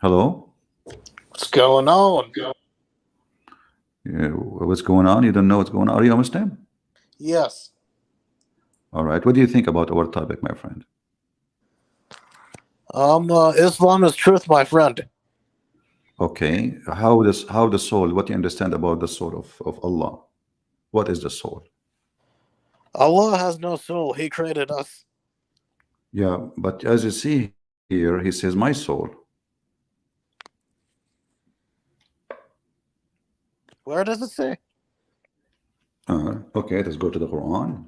Hello? What's going on? What's going on? You don't know what's going on? Are you a Muslim? Yes. All right. What do you think about our topic, my friend? Islam is truth, my friend. Okay. How the soul, what do you understand about the soul of Allah? What is the soul? Allah has no soul. He created us. Yeah, but as you see here, he says my soul. Where does it say? Okay, let's go to the Quran.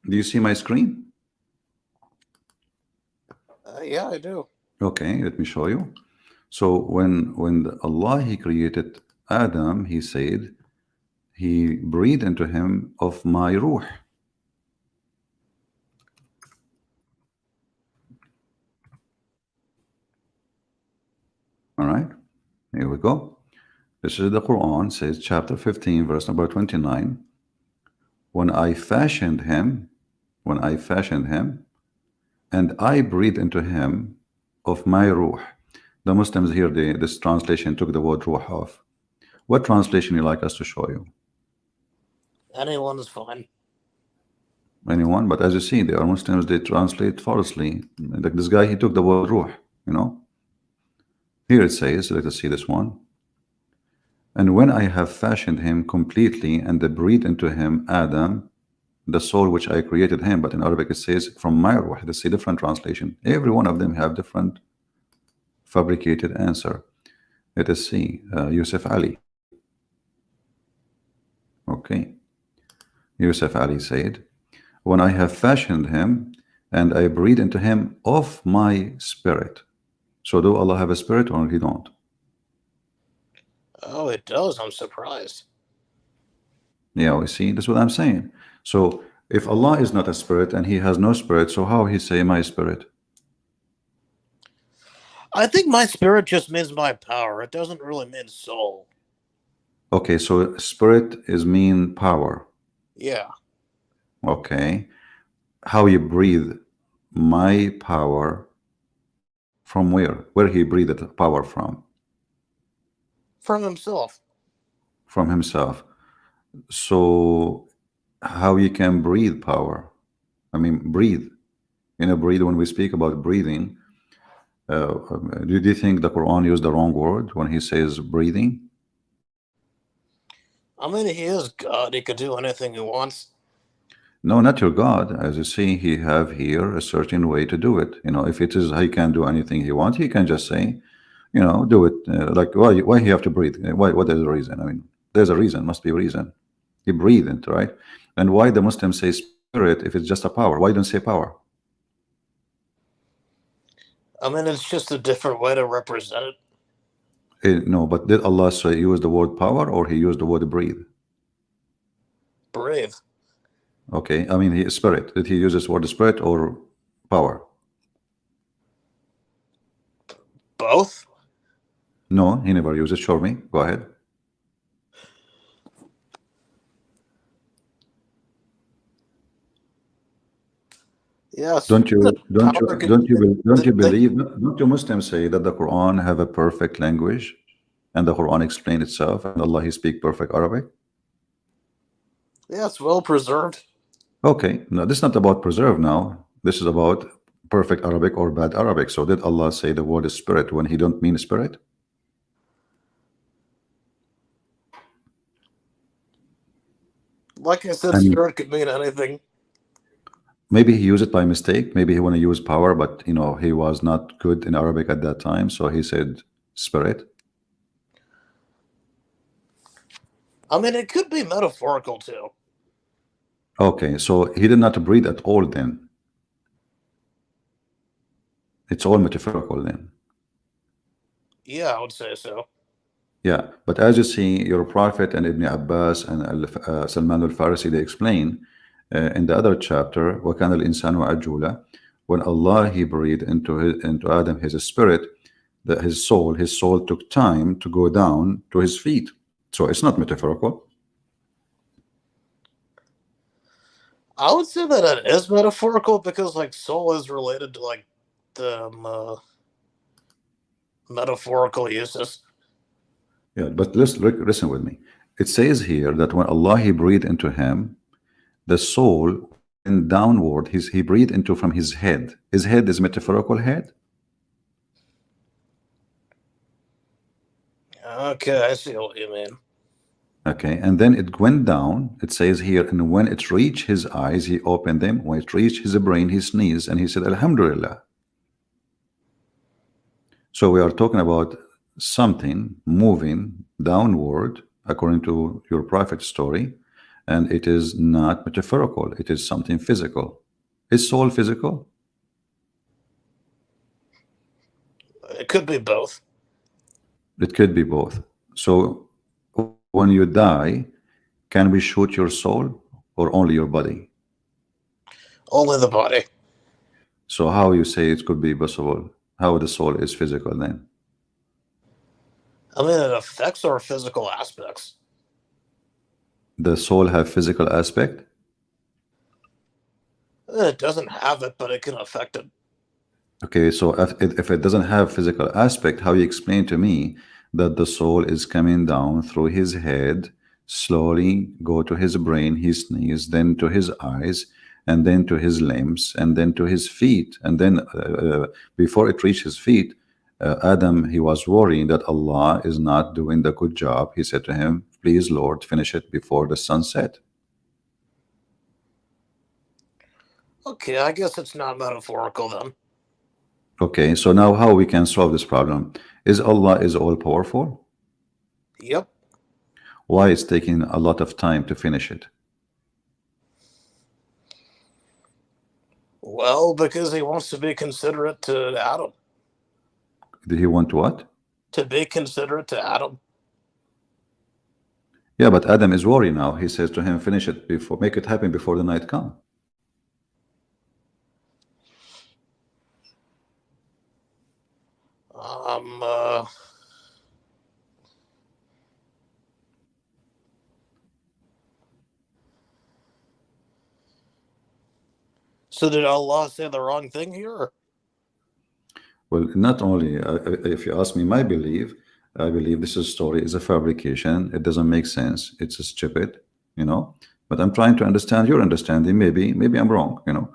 Do you see my screen? Yeah, I do. Okay, let me show you. So Allah he created Adam, he said, he breathed into him of my ruh. All right, here we go. This is the Quran, says chapter 15, verse number 29. When I fashioned him, when I fashioned him, and I breathed into him of my ruh. The Muslims here, this translation took the word ruh off. What translation you like us to show you? Anyone is fine. Anyone? But as you see, there are Muslims, they translate falsely. Like this guy, he took the word ruh, you know. Here it says, let us see this one. And when I have fashioned him completely and breathed into him Adam, the soul which I created him, but in Arabic it says from my ruh. That's a different translation. Every one of them have different fabricated answer. Let us see. Yusuf Ali. Okay. Yusuf Ali said, when I have fashioned him and I breathe into him of my spirit. So do Allah have a spirit or he don't? Oh, it does. I'm surprised. Yeah, we see. That's what I'm saying. So if Allah is not a spirit and he has no spirit, so how he say my spirit? I think my spirit just means my power. It doesn't really mean soul. Okay, so spirit is mean power. Yeah. Okay. How you breathe my power from where? Where he breathed the power from? From himself. From himself. So how you can breathe power? I mean, breathe. Breathe, when we speak about breathing, do you think the Quran used the wrong word when he says breathing? I mean, he is God. He could do anything he wants. No, not your God. As you see, he have here a certain way to do it. If it is he can do anything he wants, he can just say, do it. Like why he have to breathe? What is the reason? I mean, there's a reason. Must be a reason. He breathed, right? And why the Muslims say spirit if it's just a power? Why don't say power? I mean, it's just a different way to represent it. No, but did Allah say use the word power or he used the word breathe? Brave. Okay, I mean, spirit. Did he use this word spirit or power? Both? No, he never used it. Show me. Go ahead. Yes. Don't you don't you Power could. don't you don't you They, believe? Don't you Muslims say that the Quran have a perfect language, and the Quran explain itself, and Allah He speak perfect Arabic? yeah, it's well preserved. Okay, now this is not about preserve. Now this is about perfect Arabic or bad Arabic. So did Allah say the word is spirit when He don't mean spirit? Like I said, And spirit could mean anything. maybe he used it by mistake. Maybe he want to use power, but he was not good in Arabic at that time, so he said spirit. I mean, it could be metaphorical too. Okay, so he did not breathe at all. Then it's all metaphorical. Then Yeah, I would say so. yeah, but as you see, your Prophet and Ibn Abbas and Salman al-Farisi they explain in the other chapter, وَكَانَ الْإِنسَانُ عَجُولًا, when Allah He breathed into Adam His spirit, that his soul took time to go down to his feet. So it's not metaphorical. I would say that it is metaphorical because, like, soul is related to like the metaphorical uses. Yeah, but listen with me. It says here that when Allah he breathed into him, the soul and downward, he breathed into from his head. His head is metaphorical head. Okay, I see what you mean. Okay, and then it went down. It says here, and when it reached his eyes, he opened them. When it reached his brain, he sneezed and he said, Alhamdulillah. So we are talking about something moving downward, according to your prophet story, and it is not metaphorical. It is something physical. Is soul physical? It could be both. It could be both. So when you die, can we shoot your soul or only your body? Only the body. So how you say it could be possible? How the soul is physical then? I mean, it affects our physical aspects. The soul have physical aspect? It doesn't have it, but it can affect it. Okay, so if it doesn't have physical aspect, how you explain to me that the soul is coming down through his head, slowly go to his brain, he sneezes, then to his eyes, and then to his limbs, and then to his feet, and then before it reached his feet, Adam, he was worrying that Allah is not doing the good job. He said to him, please Lord, finish it before the sun set. Okay, I guess it's not metaphorical then. Okay, so now how we can solve this problem? Is Allah is all powerful? Yep. Why it's taking a lot of time to finish it? Well, because he wants to be considerate to Adam. Did he want what? To be considerate to Adam. Yeah, but Adam is worried now. He says to him, finish it before, make it happen before the night come. So did Allah say the wrong thing here? Well, not only, if you ask me my belief, I believe this story is a fabrication. It doesn't make sense. It's stupid, you know. But I'm trying to understand your understanding. Maybe I'm wrong, you know.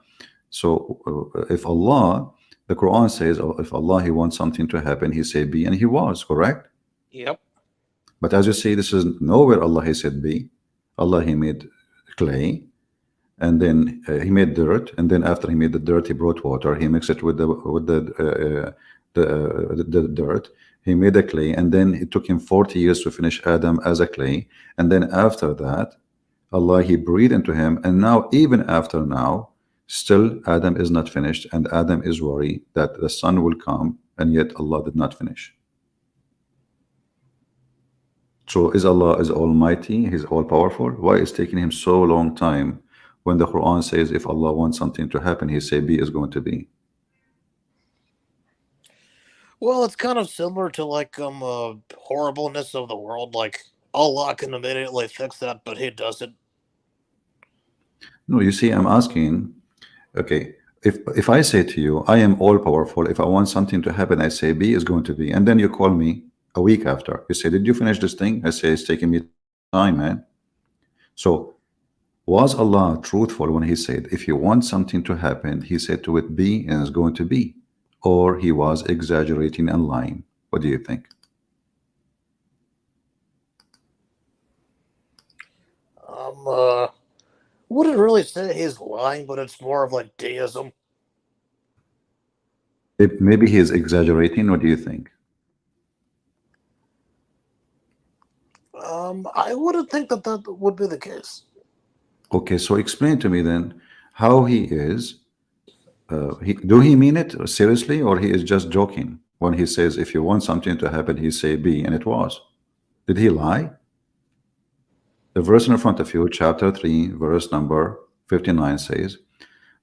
So if Allah, the Quran says, if Allah he wants something to happen, he say be, and he was, correct? Yep. But as you see, this is nowhere Allah he said be. Allah he made clay, and then he made dirt, and then after he made the dirt, he brought water. He mixed it with the dirt. He made a clay, and then it took him 40 years to finish Adam as a clay. And then after that, Allah he breathed into him, and now even after now, still Adam is not finished, and Adam is worried that the sun will come, and yet Allah did not finish. So is Allah is almighty, he's all powerful? Why is taking him so long time when the Quran says if Allah wants something to happen, he say be is going to be? Well, it's kind of similar to like horribleness of the world. Like Allah can immediately fix that, but he doesn't. No, you see, I'm asking, okay, if I say to you, I am all powerful, if I want something to happen, I say be is going to be, and then you call me a week after, you say, did you finish this thing? I say, it's taking me time, man. So was Allah truthful when he said, if you want something to happen, he said to it be and it's going to be, or he was exaggerating and lying? What do you think? Wouldn't really say he's lying, but it's more of like deism. Maybe he is exaggerating. What do you think? I wouldn't think that that would be the case. Okay, so explain to me then how he is. Do he mean it seriously, or he is just joking when he says if you want something to happen, he say be, and it was? Did he lie? The verse in front of you, chapter 3, verse number 59 says,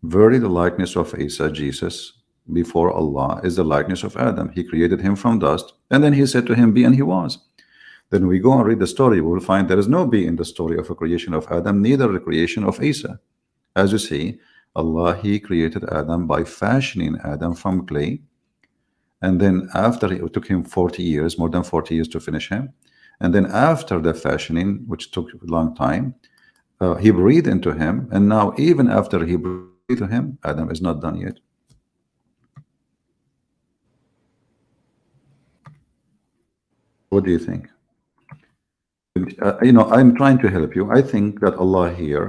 verily the likeness of Isa, Jesus, before Allah is the likeness of Adam. He created him from dust, and then he said to him, be, and he was. Then we go and read the story, we will find there is no be in the story of the creation of Adam, neither the creation of Isa. As you see, Allah, he created Adam by fashioning Adam from clay, And then after it took him 40 years, more than 40 years to finish him. And then after the fashioning, which took a long time, he breathed into him. And now even after he breathed to him, Adam is not done yet. What do you think? I'm trying to help you. I think that Allah here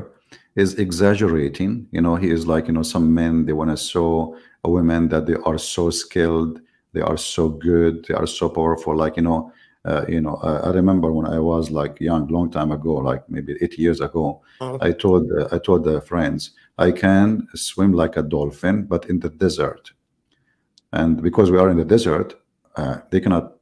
is exaggerating. He is like, some men, they want to show a women that they are so skilled, they are so good, they are so powerful. Like, I remember when I was like young, long time ago, like maybe 8 years ago, I told the friends, I can swim like a dolphin, but in the desert. And because we are in the desert, they cannot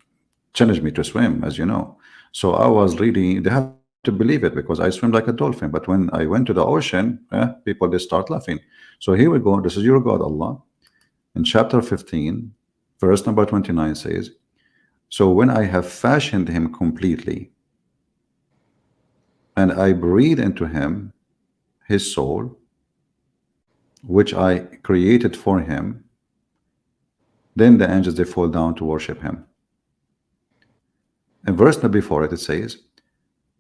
challenge me to swim, as you know. So I was really, they have to believe it because I swim like a dolphin. But when I went to the ocean, people, they start laughing. So here we go. This is your God, Allah. In chapter 15, verse number 29 says, so when I have fashioned him completely, and I breathe into him his soul, which I created for him, then the angels, they fall down to worship him. In verse before it says,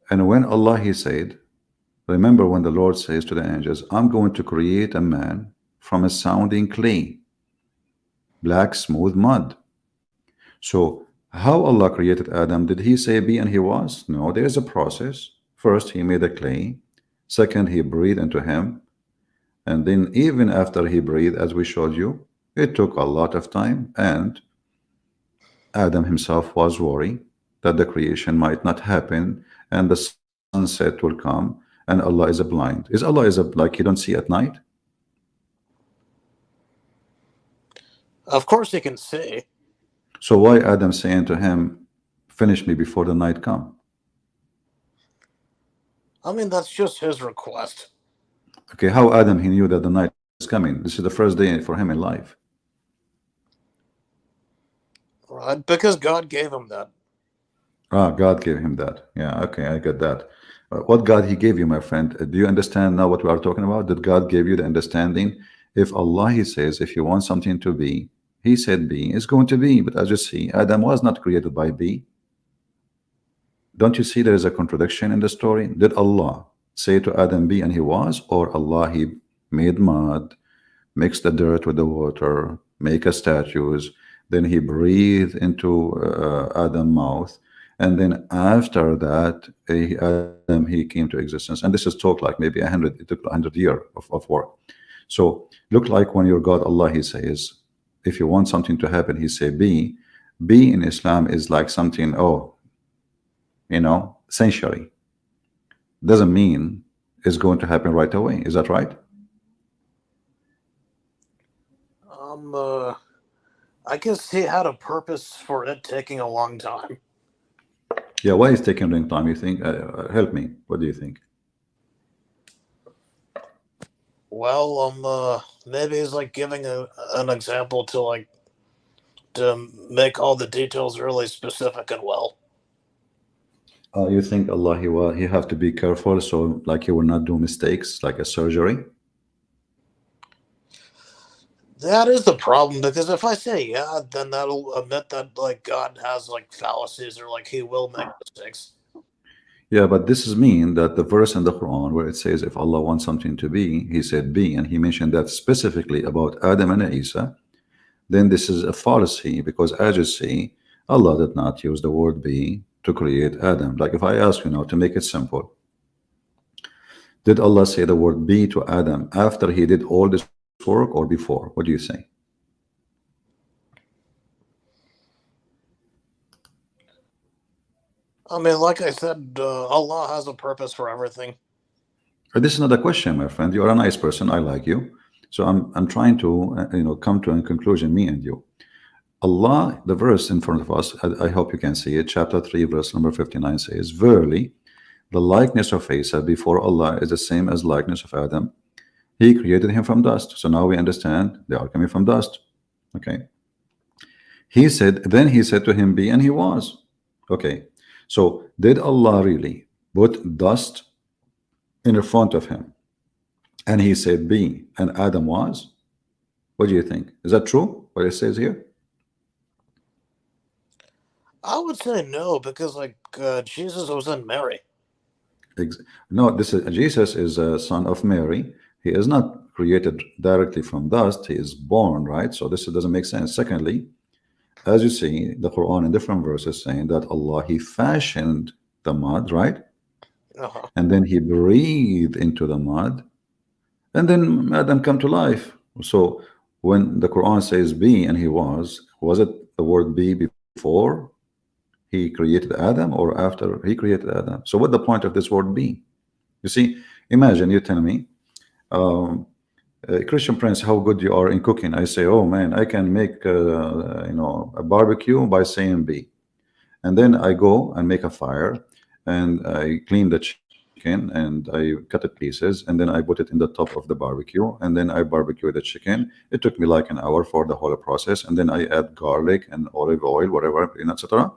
and when Allah, he said, remember when the Lord says to the angels, I'm going to create a man from a sounding clay, black smooth mud. So how Allah created Adam? Did he say be and he was? No, there is a process. First he made a clay, second he breathed into him, and then even after he breathed, as we showed you, it took a lot of time, and Adam himself was worried that the creation might not happen and the sunset will come and Allah is a blind. Is Allah like he don't see at night? Of course he can see. So why Adam saying to him, finish me before the night come? I mean, that's just his request. Okay, how Adam, he knew that the night is coming? This is the first day for him in life. Right, because God gave him that. God gave him that. Yeah, okay, I get that. What God he gave you, my friend? Do you understand now what we are talking about? Did God give you the understanding? If Allah, he says, if you want something to be, he said be, it's going to be. But as you see, Adam was not created by be. Don't you see there is a contradiction in the story? Did Allah say to Adam be and he was, or Allah, he made mud, mixed the dirt with the water, make a statues, then he breathed into Adam's mouth, and then after that Adam, he came to existence. And this is talk like maybe 100, it took 100 years of work. So look like when your God Allah, he says, if you want something to happen, he say be in Islam is like something, century. Doesn't mean it's going to happen right away. Is that right? I guess he had a purpose for it taking a long time. Yeah, why is it taking a long time, you think? Help me. What do you think? Well, maybe he's like giving an example to make all the details really specific and well. You think Allah, he have to be careful, so like he will not do mistakes like a surgery? That is the problem, because if I say yeah, then that'll admit that like God has like fallacies or like he will make mistakes. Yeah, but this is mean that the verse in the Quran where it says if Allah wants something to be, he said be, and he mentioned that specifically about Adam and Isa, then this is a fallacy, because as you see, Allah did not use the word be to create Adam. Like if I ask you now to make it simple, did Allah say the word be to Adam after he did all this work or before? What do you say? I mean, like I said, Allah has a purpose for everything. This is not a question, my friend. You are a nice person. I like you. So I'm trying to come to a conclusion, me and you. Allah, the verse in front of us, I hope you can see it, chapter 3, verse number 59 says, verily, the likeness of Isa before Allah is the same as likeness of Adam. He created him from dust. So now we understand they are coming from dust. Okay. Then he said to him, be, and he was. Okay. So did Allah really put dust in front of him and he said be, and Adam was? What do you think? Is that true, what it says here? I would say no because like Jesus was in Mary. No, this is Jesus is a son of Mary. He is not created directly from dust. He is born, right? So this doesn't make sense. Secondly, as you see, the Quran in different verses saying that Allah He fashioned the mud, right? Uh-huh. And then He breathed into the mud, and then Adam come to life. So when the Quran says be and he was it the word be before he created Adam or after he created Adam? So what the point of this word be? You see, imagine you tell me, um, Christian Prince, how good you are in cooking. I say, oh man, I can make a barbecue by saying be, and then I go and make a fire, and I clean the chicken and I cut it pieces, and then I put it in the top of the barbecue, and then I barbecue the chicken. It took me like an hour for the whole process, and then I add garlic and olive oil, whatever, etc.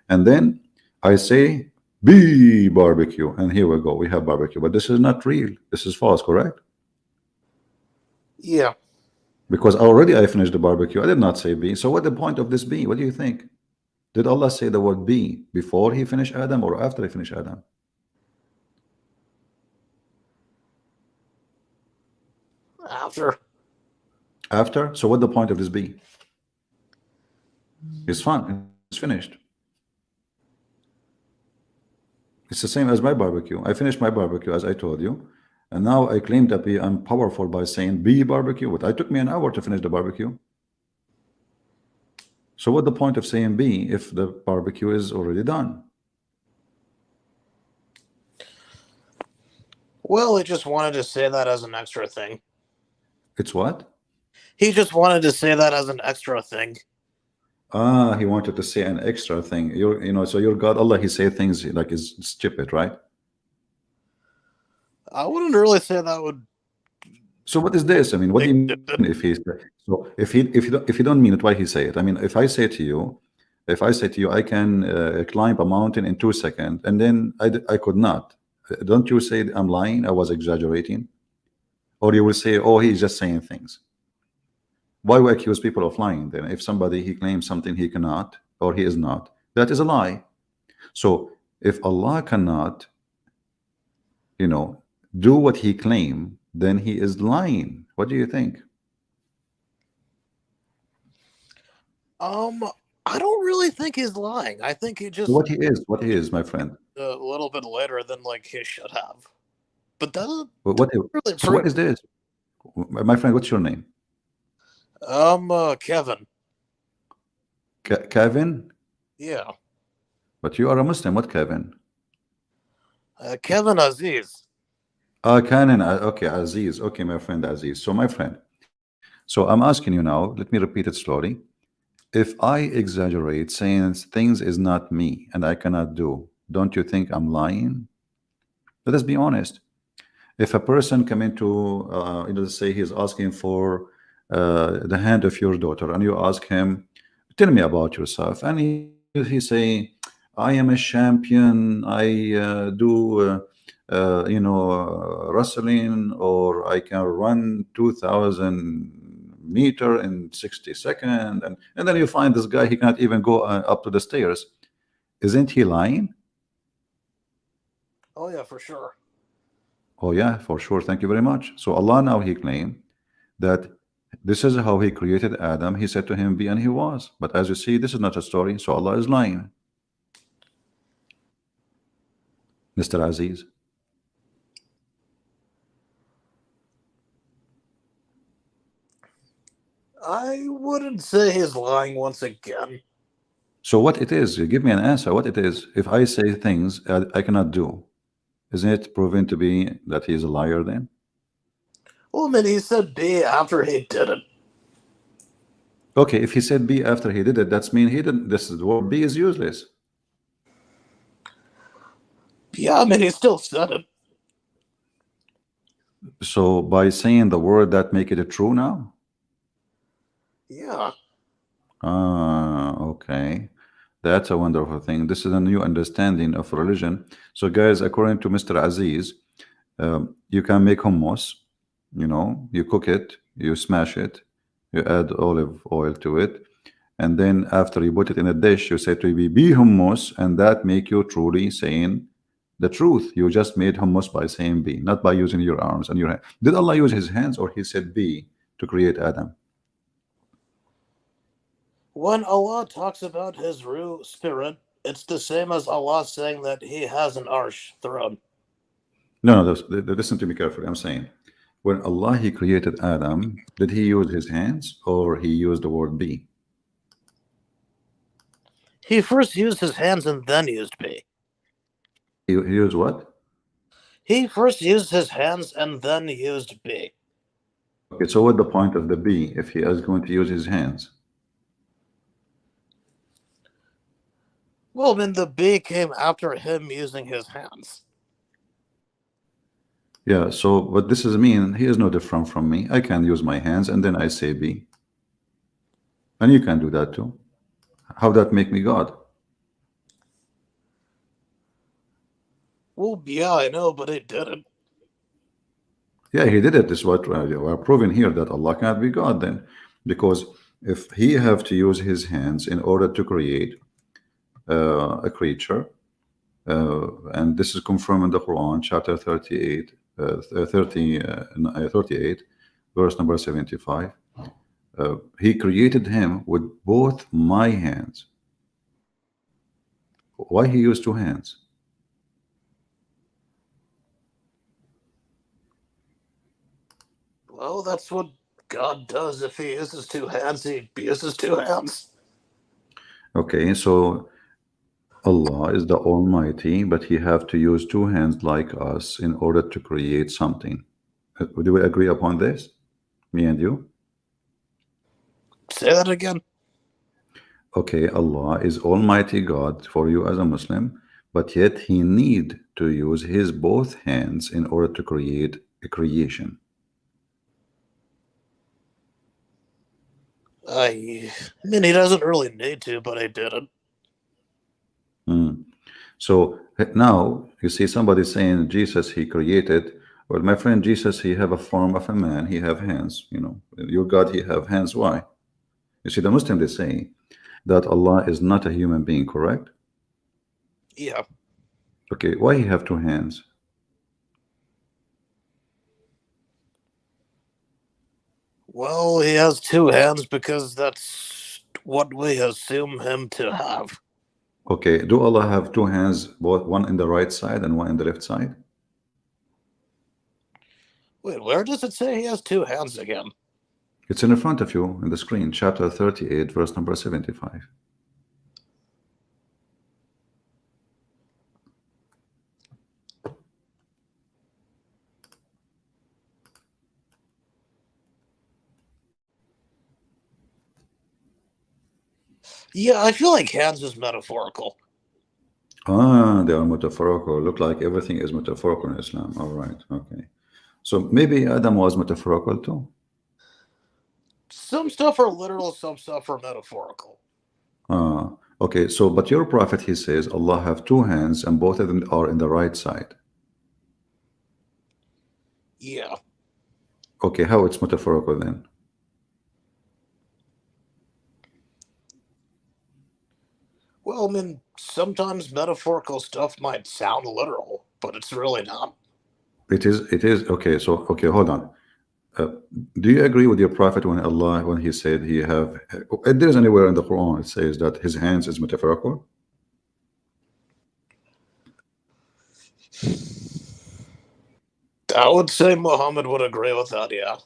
And then I say be barbecue, and here we go. We have barbecue, but this is not real. This is false, correct? Yeah. Because already I finished the barbecue. I did not say be. So what the point of this be? What do you think? Did Allah say the word be before he finished Adam or after he finished Adam? After. After. So what the point of this be? It's fun. It's finished. It's the same as my barbecue. I finished my barbecue as I told you, and now I claim that I'm powerful by saying be barbecue. But it took me an hour to finish the barbecue. So what the point of saying be if the barbecue is already done? Well, he just wanted to say that as an extra thing. It's what? He just wanted to say that as an extra thing. Ah, he wanted to say an extra thing. So your God, Allah, He say things like is stupid, right? I wouldn't really say that would. So what is this? I mean, what do you mean if he? So if you don't mean it, why he say it? I mean, if I say to you, I can climb a mountain in 2 seconds, and then I could not. Don't you say I'm lying? I was exaggerating, or you will say, oh, he's just saying things. Why we accuse people of lying then? If somebody he claims something he cannot or he is not, that is a lie. So if Allah cannot, do what he claimed, then he is lying. What do you think? I don't really think he's lying. I think he just What he is, my friend. a little bit later than like he should have. But that What? really So what is this, my friend? What's your name? Kevin. Kevin. Yeah. But you are a Muslim. What Kevin? Kevin Aziz. Canon. Okay, Aziz. Okay, my friend Aziz. So my friend. So I'm asking you now. Let me repeat it slowly. If I exaggerate saying things is not me and I cannot do, don't you think I'm lying? Let us be honest. If a person come into, let's say he's asking for the hand of your daughter, and you ask him, tell me about yourself, and he say, I am a champion, I do wrestling, or I can run 2,000 meter in 60 seconds, and then you find this guy, he cannot even go up to the stairs. Isn't he lying? Oh yeah, for sure. Oh yeah, for sure. Thank you very much. So Allah now he claimed that this is how he created Adam. He said to him, be, and he was. But as you see, this is not a story. So Allah is lying. Mr. Aziz. I wouldn't say he's lying once again. So what it is, you give me an answer. What it is, if I say things I cannot do, isn't it proven to be that he is a liar then? Well, I mean, he said B after he did it. Okay, if he said B after he did it, that's mean he didn't. This is the word B is useless. Yeah, I mean, he still said it. So by saying the word, that make it true now? Yeah. Okay. That's a wonderful thing. This is a new understanding of religion. So guys, according to Mr. Aziz, you can make hummus, you cook it, you smash it, you add olive oil to it, and then after you put it in a dish, you say to be hummus, and that make you truly saying the truth. You just made hummus by saying be, not by using your arms and your hand. Did Allah use his hands, or he said be to create Adam? When Allah talks about his Ruh spirit, it's the same as Allah saying that he has an arsh throne. No, no, listen to me carefully. I'm saying, when Allah he created Adam, did he use his hands or he used the word be? He first used his hands and then used be. He used what? He first used his hands and then used be. Okay, so what the point of the be if he is going to use his hands? Well, then the be came after him using his hands. Yeah, so what this is mean, he is no different from me. I can use my hands and then I say be. And you can do that too. How that make me God? Well, yeah, I know, but it didn't. Yeah, he did it. This is what we're proving here, that Allah cannot be God then. Because if he have to use his hands in order to create a creature, and this is confirmed in the Quran, chapter 38, 38, verse number 75. He created him with both my hands. Why he used two hands? Well, that's what God does. If he uses two hands, he uses two hands. Okay, so Allah is the Almighty, but he have to use two hands like us in order to create something. Do we agree upon this? Me and you? Say that again. Okay, Allah is Almighty God for you as a Muslim, but yet he need to use his both hands in order to create a creation. I mean, he doesn't really need to, but he didn't. So now you see somebody saying Jesus he created. Well, my friend, Jesus he have a form of a man. He have hands. You know, your God he have hands. Why? You see, the Muslim they say that Allah is not a human being. Correct? Yeah. Okay. Why he have two hands? Well, he has two hands because that's what we assume him to have. Okay. Do Allah have two hands, both one in the right side and one in the left side? Wait, where does it say he has two hands again? It's in front of you in the screen, chapter 38, verse number 75. Yeah, I feel like hands is metaphorical. Ah, they are metaphorical. Look like everything is metaphorical in Islam. All right. Okay. So maybe Adam was metaphorical too. Some stuff are literal, some stuff are metaphorical. Okay, so but your prophet he says Allah have two hands and both of them are in the right side. Yeah. Okay, how it's metaphorical then? Well, I mean, sometimes metaphorical stuff might sound literal, but it's really not. It is okay. So okay, hold on. Do you agree with your prophet when Allah when he said he have? There's anywhere in the Quran it says that his hands is metaphorical. I would say Muhammad would agree with that, yeah.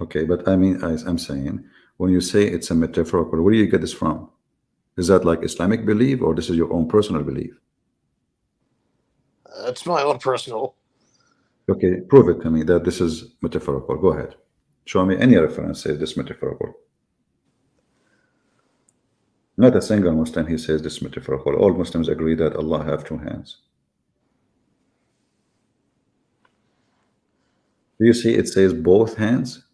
Okay, but I mean, I'm saying when you say it's a metaphorical, where do you get this from? Is that like Islamic belief or this is your own personal belief? It's my own personal. Okay, prove it to me that this is metaphorical. Go ahead. Show me any reference says this metaphorical. Not a single Muslim he says this metaphorical. All Muslims agree that Allah have two hands. Do you see it says both hands?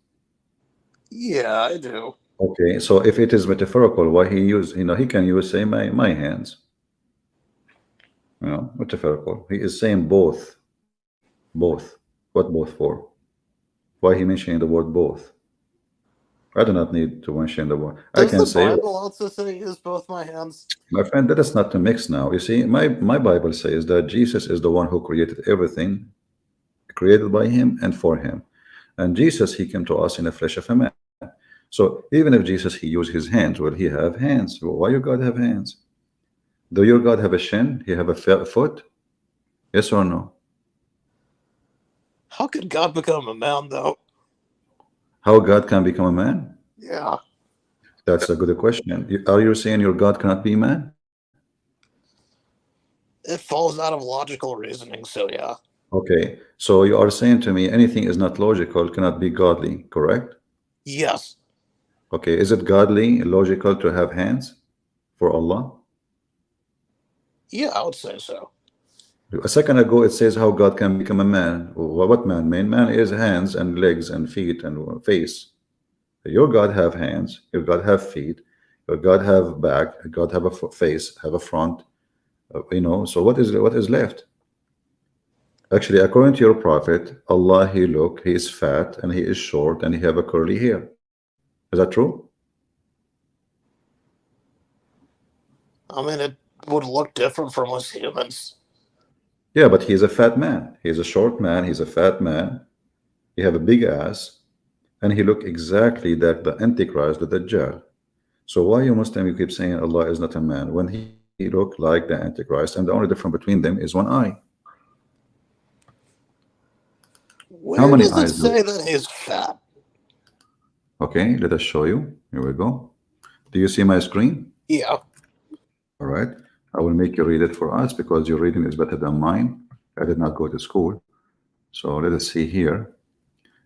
Yeah, I do. Okay, so if it is metaphorical, why he use, he can use say my hands. Metaphorical. He is saying both. Both. What both for? Why he mentioning the word both? I do not need to mention the word. I Does can the say, Bible also say use both my hands? my friend, that is not to mix now. You see, my Bible says that Jesus is the one who created everything, created by him and for him. And Jesus, he came to us in the flesh of a man. So even if Jesus, he used his hands, will he have hands? Why your God have hands? Do your God have a shin? He have a foot? Yes or no? How could God become a man, though? How God can become a man? Yeah. That's a good question. Are you saying your God cannot be man? It falls out of logical reasoning, so yeah. Okay, so you are saying to me anything is not logical, cannot be godly, correct? Yes. Okay, is it godly, logical to have hands for Allah? Yeah, I would say so. A second ago, it says how God can become a man. What man? Man is hands and legs and feet and face. Your God have hands. Your God have feet. Your God have back. Your God have a face, have a front. So what is left? Actually, according to your prophet, Allah, he is fat and he is short and he have a curly hair. Is that true? I mean, it would look different from us humans. Yeah, but he's a fat man. He's a short man. He's a fat man. He have a big ass, and he look exactly like the Antichrist, the Dajjal. So why you Muslim you keep saying Allah is not a man when he look like the Antichrist, and the only difference between them is one eye? How Where many does it eyes do? say that he's fat? Okay, let us show you. Here we go. Do you see my screen? Yeah. All right. I will make you read it for us because your reading is better than mine. I did not go to school. So let us see here.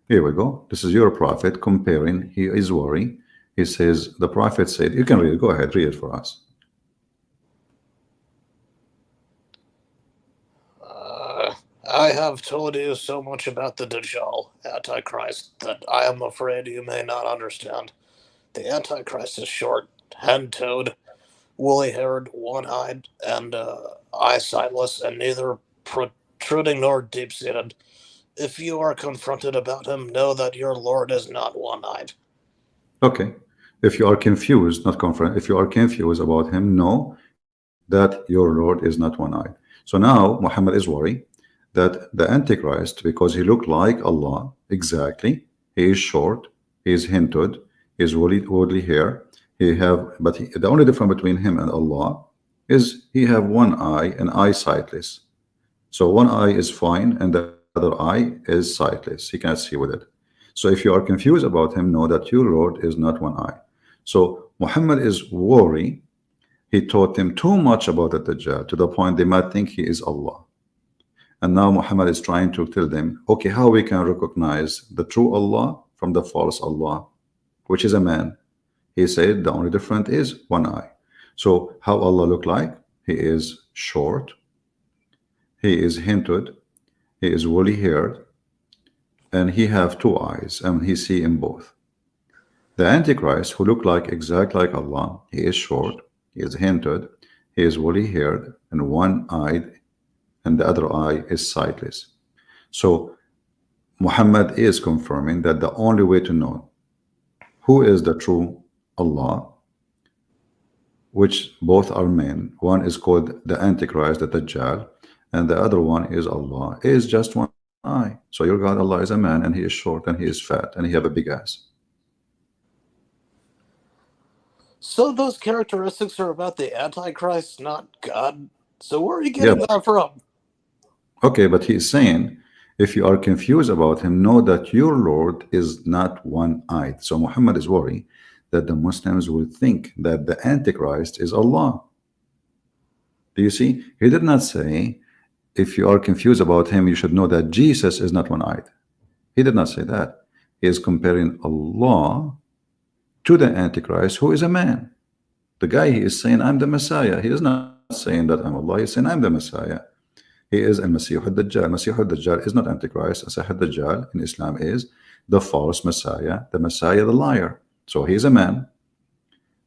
Here we go. This is your prophet comparing. He is worried. He says, the prophet said, you can read it. Go ahead, read it for us. I have told you so much about the Dajjal, Antichrist, that I am afraid you may not understand. The Antichrist is short, hen-toed, woolly-haired, one-eyed, and eye-sightless, and neither protruding nor deep-seated. If you are confronted about him, know that your Lord is not one-eyed. Okay. If you are confused, not confident, if you are confused about him, know that your Lord is not one-eyed. So now Muhammad is worried that the Antichrist, because he looked like Allah exactly, he is short, he is hinted, he is woolly hair, the only difference between him and Allah is he have one eye and eye sightless. So one eye is fine and the other eye is sightless. He cannot see with it. So if you are confused about him, know that your Lord is not one eye. So Muhammad is worried. He taught them too much about the Dajjal to the point they might think he is Allah. And now Muhammad is trying to tell them, okay, how we can recognize the true Allah from the false Allah, which is a man. He said the only difference is one eye. So how Allah look like? He is short, he is hinted, he is woolly haired, and he have two eyes, and he see in both. The Antichrist, who look like exactly like Allah, he is short, he is hinted, he is woolly haired, and one eyed, and the other eye is sightless. So Muhammad is confirming that the only way to know who is the true Allah, which both are men, one is called the Antichrist, the Dajjal, and the other one is Allah, is just one eye. So your God Allah is a man, and he is short, and he is fat, and he have a big ass. So those characteristics are about the Antichrist, not God. So where are you Yeah, getting that from? okay, but he is saying, if you are confused about him, know that your Lord is not one-eyed. So Muhammad is worried that the Muslims will think that the Antichrist is Allah. Do you see? He did not say, if you are confused about him, you should know that Jesus is not one-eyed. He did not say that. He is comparing Allah to the Antichrist, who is a man. The guy, he is saying, I'm the Messiah. He is not saying that I'm Allah. He is saying, I'm the Messiah. He is al-Masih al-Dajjal. Masih al-Dajjal is not Antichrist. Masih al-Dajjal in Islam is the false Messiah, the Messiah, the liar. So he is a man.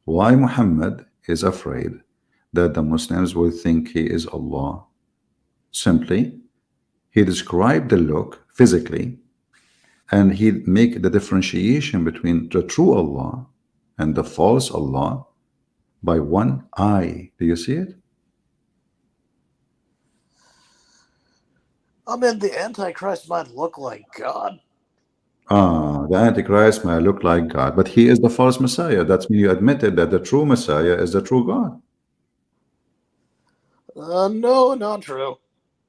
Why Muhammad is afraid that the Muslims will think he is Allah? Simply, he described the look physically and he make the differentiation between the true Allah and the false Allah by one eye. Do you see it? I mean, the Antichrist might look like God. The Antichrist might look like God, but he is the false Messiah. That means you admitted that the true Messiah is the true God. No, not true.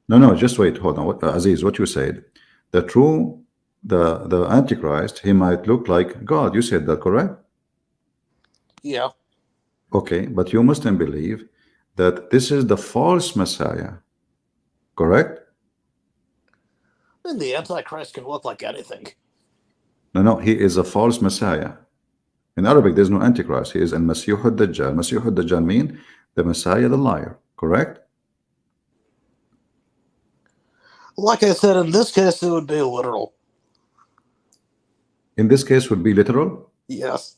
No, just wait, hold on. Aziz, what you said, the Antichrist, he might look like God. You said that, correct? Yeah. Okay, but you Muslim believe that this is the false Messiah, correct? I mean, the Antichrist can look like anything. No, he is a false Messiah. In Arabic, there's no Antichrist. He is al Masih al-Dajjal. Masih al-Dajjal mean the Messiah, the liar, correct? Like I said, in this case, it would be literal. In this case, would be literal? Yes.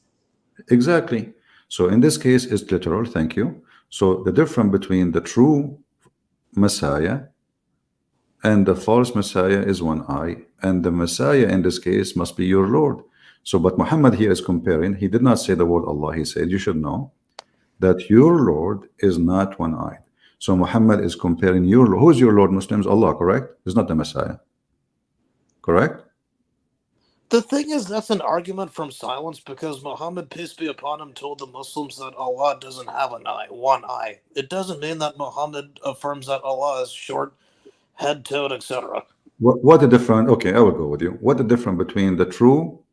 Exactly. So in this case, it's literal. Thank you. So the difference between the true Messiah and the false Messiah is one eye, and the Messiah in this case must be your Lord. So, but Muhammad here is comparing. He did not say the word Allah. He said, you should know that your Lord is not one-eyed. So Muhammad is comparing your Lord. Who's your Lord? Muslims, Allah, correct? It's not the Messiah, correct? The thing is, that's an argument from silence because Muhammad, peace be upon him, told the Muslims that Allah doesn't have an eye, one eye. It doesn't mean that Muhammad affirms that Allah is short, head-toed, etc. What the difference? Okay, I will go with you. What the difference between the true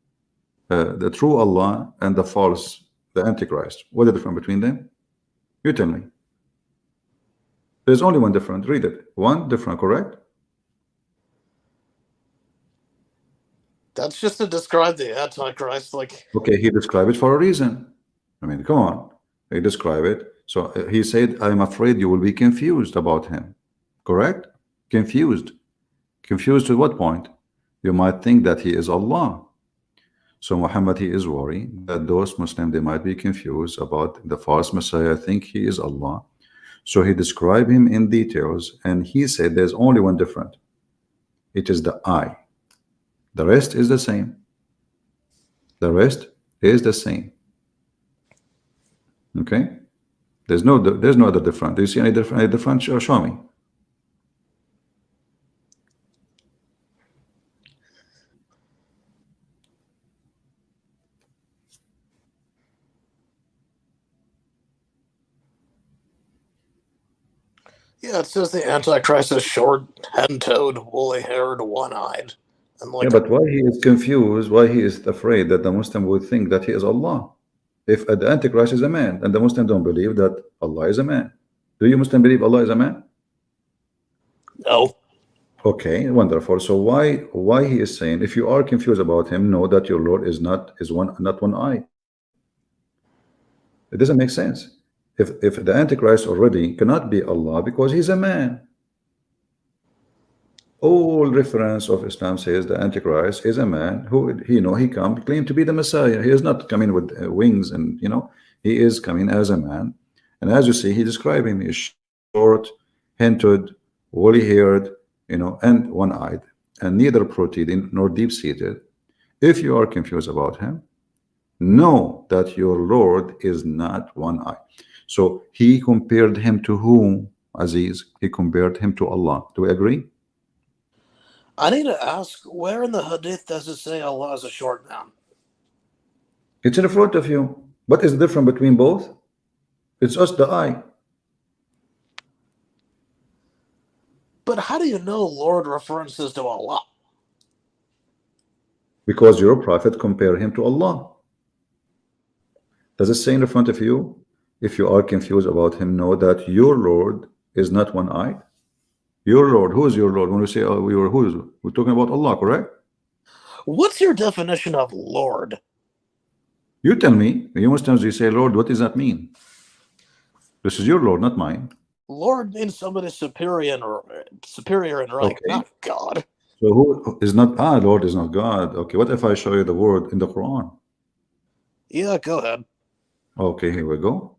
Allah and the false, the Antichrist? What the difference between them? You tell me. There's only one difference. Read it. One different, correct? That's just to describe the Antichrist, like... Okay, he described it for a reason. I mean, come on. He described it. So he said, I'm afraid you will be confused about him. Correct? Confused. Confused to what point? You might think that he is Allah. So Muhammad, he is worried that those Muslims, they might be confused about the false Messiah, think he is Allah. So he described him in details, and he said there's only one difference. It is the eye. The rest is the same. The rest is the same. Okay? There's no other difference. Do you see any difference? Show me. Yeah, it says the Antichrist is short, head-toed, woolly-haired, one-eyed. And like Yeah, but why he is confused, why he is afraid that the Muslim would think that he is Allah? If the Antichrist is a man, and the Muslim don't believe that Allah is a man. Do you Muslim believe Allah is a man? No. Okay, wonderful. So why he is saying, if you are confused about him, know that your Lord is not one eye. It doesn't make sense. If the Antichrist already cannot be Allah because he's a man. All reference of Islam says the Antichrist is a man who he claim to be the Messiah. He is not coming with wings, and he is coming as a man. And as you see, he described him as short, hented, woolly-haired, and one-eyed, and neither protruding nor deep-seated. If you are confused about him, know that your Lord is not one eye. So he compared him to whom, Aziz? He compared him to Allah. Do we agree? I need to ask, where in the Hadith does it say Allah is a short man? It's in front of you. What is the difference between both? It's just the eye. But how do you know Lord references to Allah? Because your prophet compared him to Allah. Does it say in front of you? If you are confused about him, know that your Lord is not one eye. Your Lord, who is your Lord? When we say we're talking about Allah, correct? What's your definition of Lord? You tell me. You Muslims, you say Lord, what does that mean? This is your Lord, not mine. Lord means somebody superior in rank, Okay. not God. So who is not Lord is not God. Okay, what if I show you the word in the Quran? Yeah, go ahead. Okay, here we go.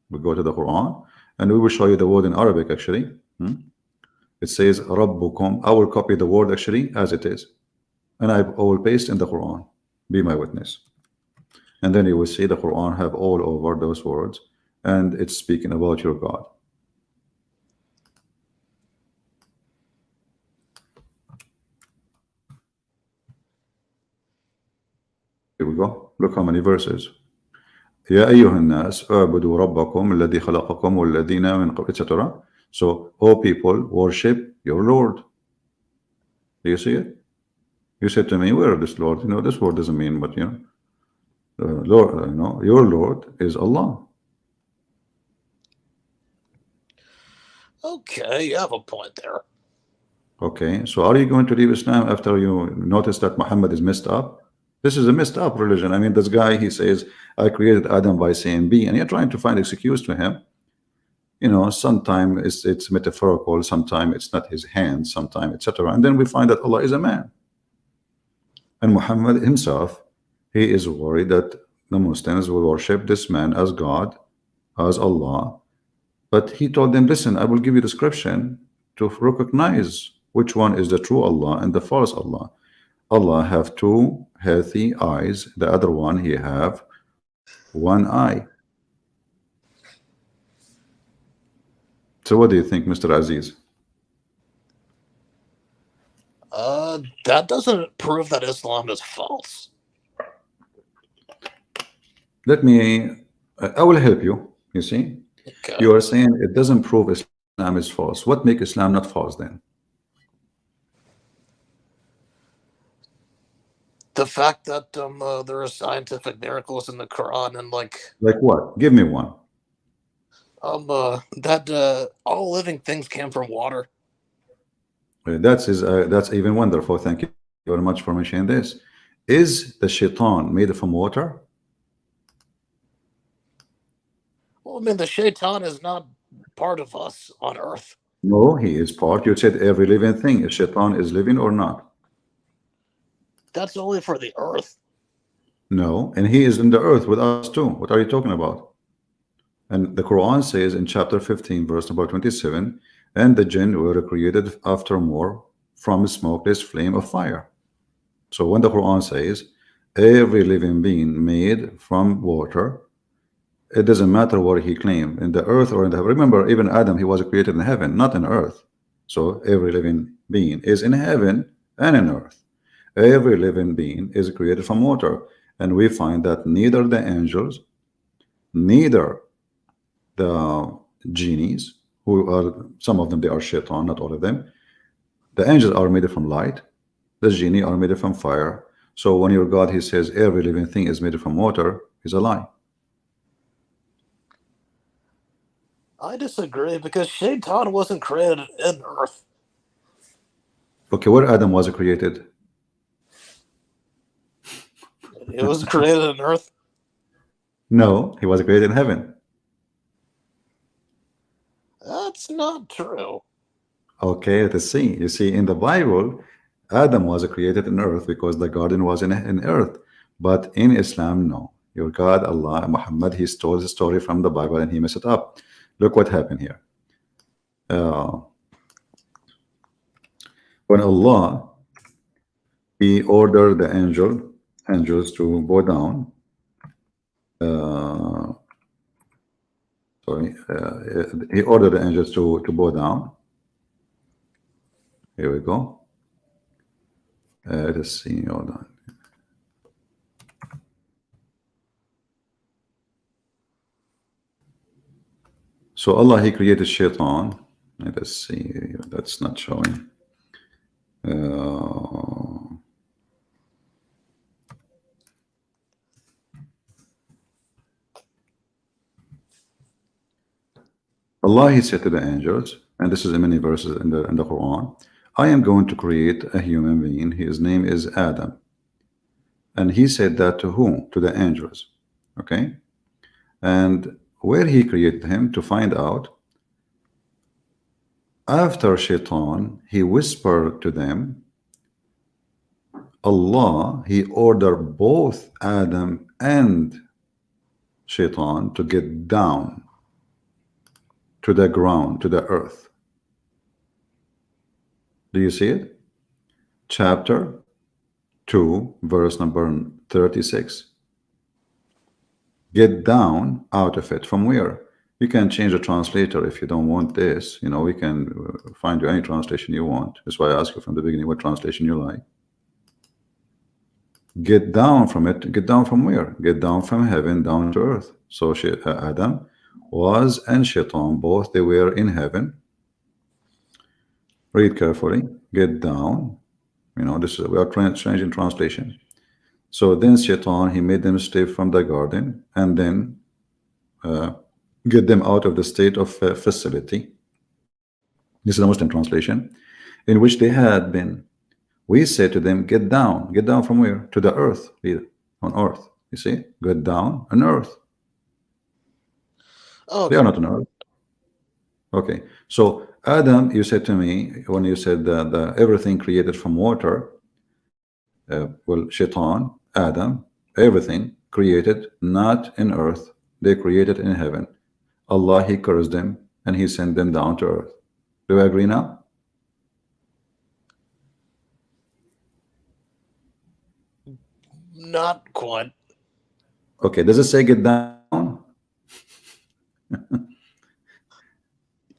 We go to the Quran, and we will show you the word in Arabic actually. It says Rabbukum. I will copy the word actually as it is. And I will paste in the Quran. Be my witness. And then you will see the Quran have all over those words, and it's speaking about your God. Here we go. Look how many verses. يا أيها الناس اعبدوا ربكم الذي خلقكم والذين من قبل, etc. So, all people worship your Lord. Do you see it? You said to me, where is this Lord? This word doesn't mean, but Lord, your Lord is Allah. Okay, you have a point there. Okay, so are you going to leave Islam after you notice that Muhammad is messed up? This is a messed up religion. I mean, this guy, he says, I created Adam by saying B, and you're trying to find excuse to him. Sometimes it's metaphorical, sometimes it's not his hand, sometimes, etc. And then we find that Allah is a man. And Muhammad himself, he is worried that the Muslims will worship this man as God, as Allah. But he told them, listen, I will give you description to recognize which one is the true Allah and the false Allah. Allah have two healthy eyes. The other one, he have one eye. So what do you think, Mr. Aziz? That doesn't prove that Islam is false. I will help you, you see. Okay. You are saying it doesn't prove Islam is false. What makes Islam not false then? The fact that there are scientific miracles in the Quran and Like what? Give me one. that all living things came from water. That's even wonderful. Thank you very much for mentioning this. Is the shaitan made from water? Well, I mean, the shaitan is not part of us on earth. No, he is part. You said every living thing. Is shaitan is living or not? That's only for the earth. No, and he is in the earth with us too. What are you talking about? And the Quran says in chapter 15, verse number 27, and the jinn were created after more from a smokeless flame of fire. So when the Quran says every living being made from water, it doesn't matter what he claimed, in the earth or in the heaven. Remember, even Adam, he was created in heaven, not in earth. So every living being is in heaven and in earth. Every living being is created from water. And we find that neither the angels, neither the genies, who are, some of them, they are shaitan, not all of them. The angels are made from light. The genie are made from fire. So when your God, he says every living thing is made from water, is a lie. I disagree because shaitan wasn't created in earth. Okay, where Adam was created? It was created in earth. No, he was created in heaven. That's not true. Okay, let's see. You see, in the Bible, Adam was created in earth because the garden was in earth. But in Islam, no. Your God, Allah, Muhammad, he stole the story from the Bible and he messed it up. Look what happened here. When Allah, he ordered the angels to bow down. He ordered the angels to bow down. Here we go. Let's see. Hold on. So Allah, he created shaitan. Let's see. That's not showing. Allah, he said to the angels, and this is in many verses in the Quran, I am going to create a human being. His name is Adam. And he said that to whom? To the angels. Okay? And where he created him, to find out, after shaitan, he whispered to them, Allah, he ordered both Adam and shaitan to get down to the ground, to the earth. Do you see it? Chapter 2, verse number 36. Get down out of it. From where? You can change the translator if you don't want this. You know, we can find you any translation you want. That's why I asked you from the beginning what translation you like. Get down from it. Get down from where? Get down from heaven down to earth. So Adam was and Shaitan, both they were in heaven. Read carefully. Get down. You know, this is we are changing translation. So then Shaitan, he made them stay from the garden and then get them out of the state of facility. This is a Muslim translation, in which they had been. We say to them, get down. Get down from where? To the earth. On earth. You see? Get down on earth. Oh, they are not on earth. Okay. So Adam, you said to me, when you said the everything created from water, well, Shaitan, Adam, everything created not in earth. They created in heaven. Allah, he cursed them and he sent them down to earth. Do you agree now? not quite. Okay, does it say get down?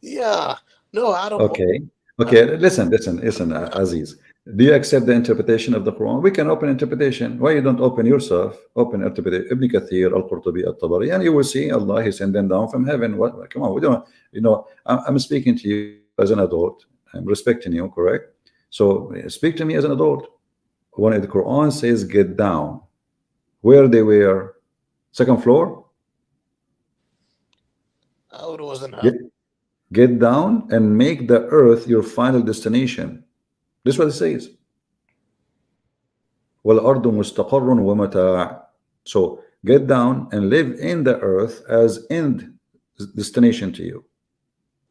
Yeah. No, I don't. Okay. Okay, listen, Aziz. Do you accept the interpretation of the Quran? We can open interpretation. Why you don't open yourself? Open interpretation. Ibn Kathir, Al-Qurtubi, Al-Tabari, and you will see Allah, he sent them down from heaven. What? Come on, we don't. You know, I'm speaking to you as an adult. I'm respecting you, correct? So speak to me as an adult. When the Quran says get down, where they were, second floor. Oh, it wasn't. Get down and make the earth your final destination. This is what it says. وَالْأَرْضُ مُسْتَقَرٌ وَمَتَاعٌ. So get down and live in the earth as end destination to you.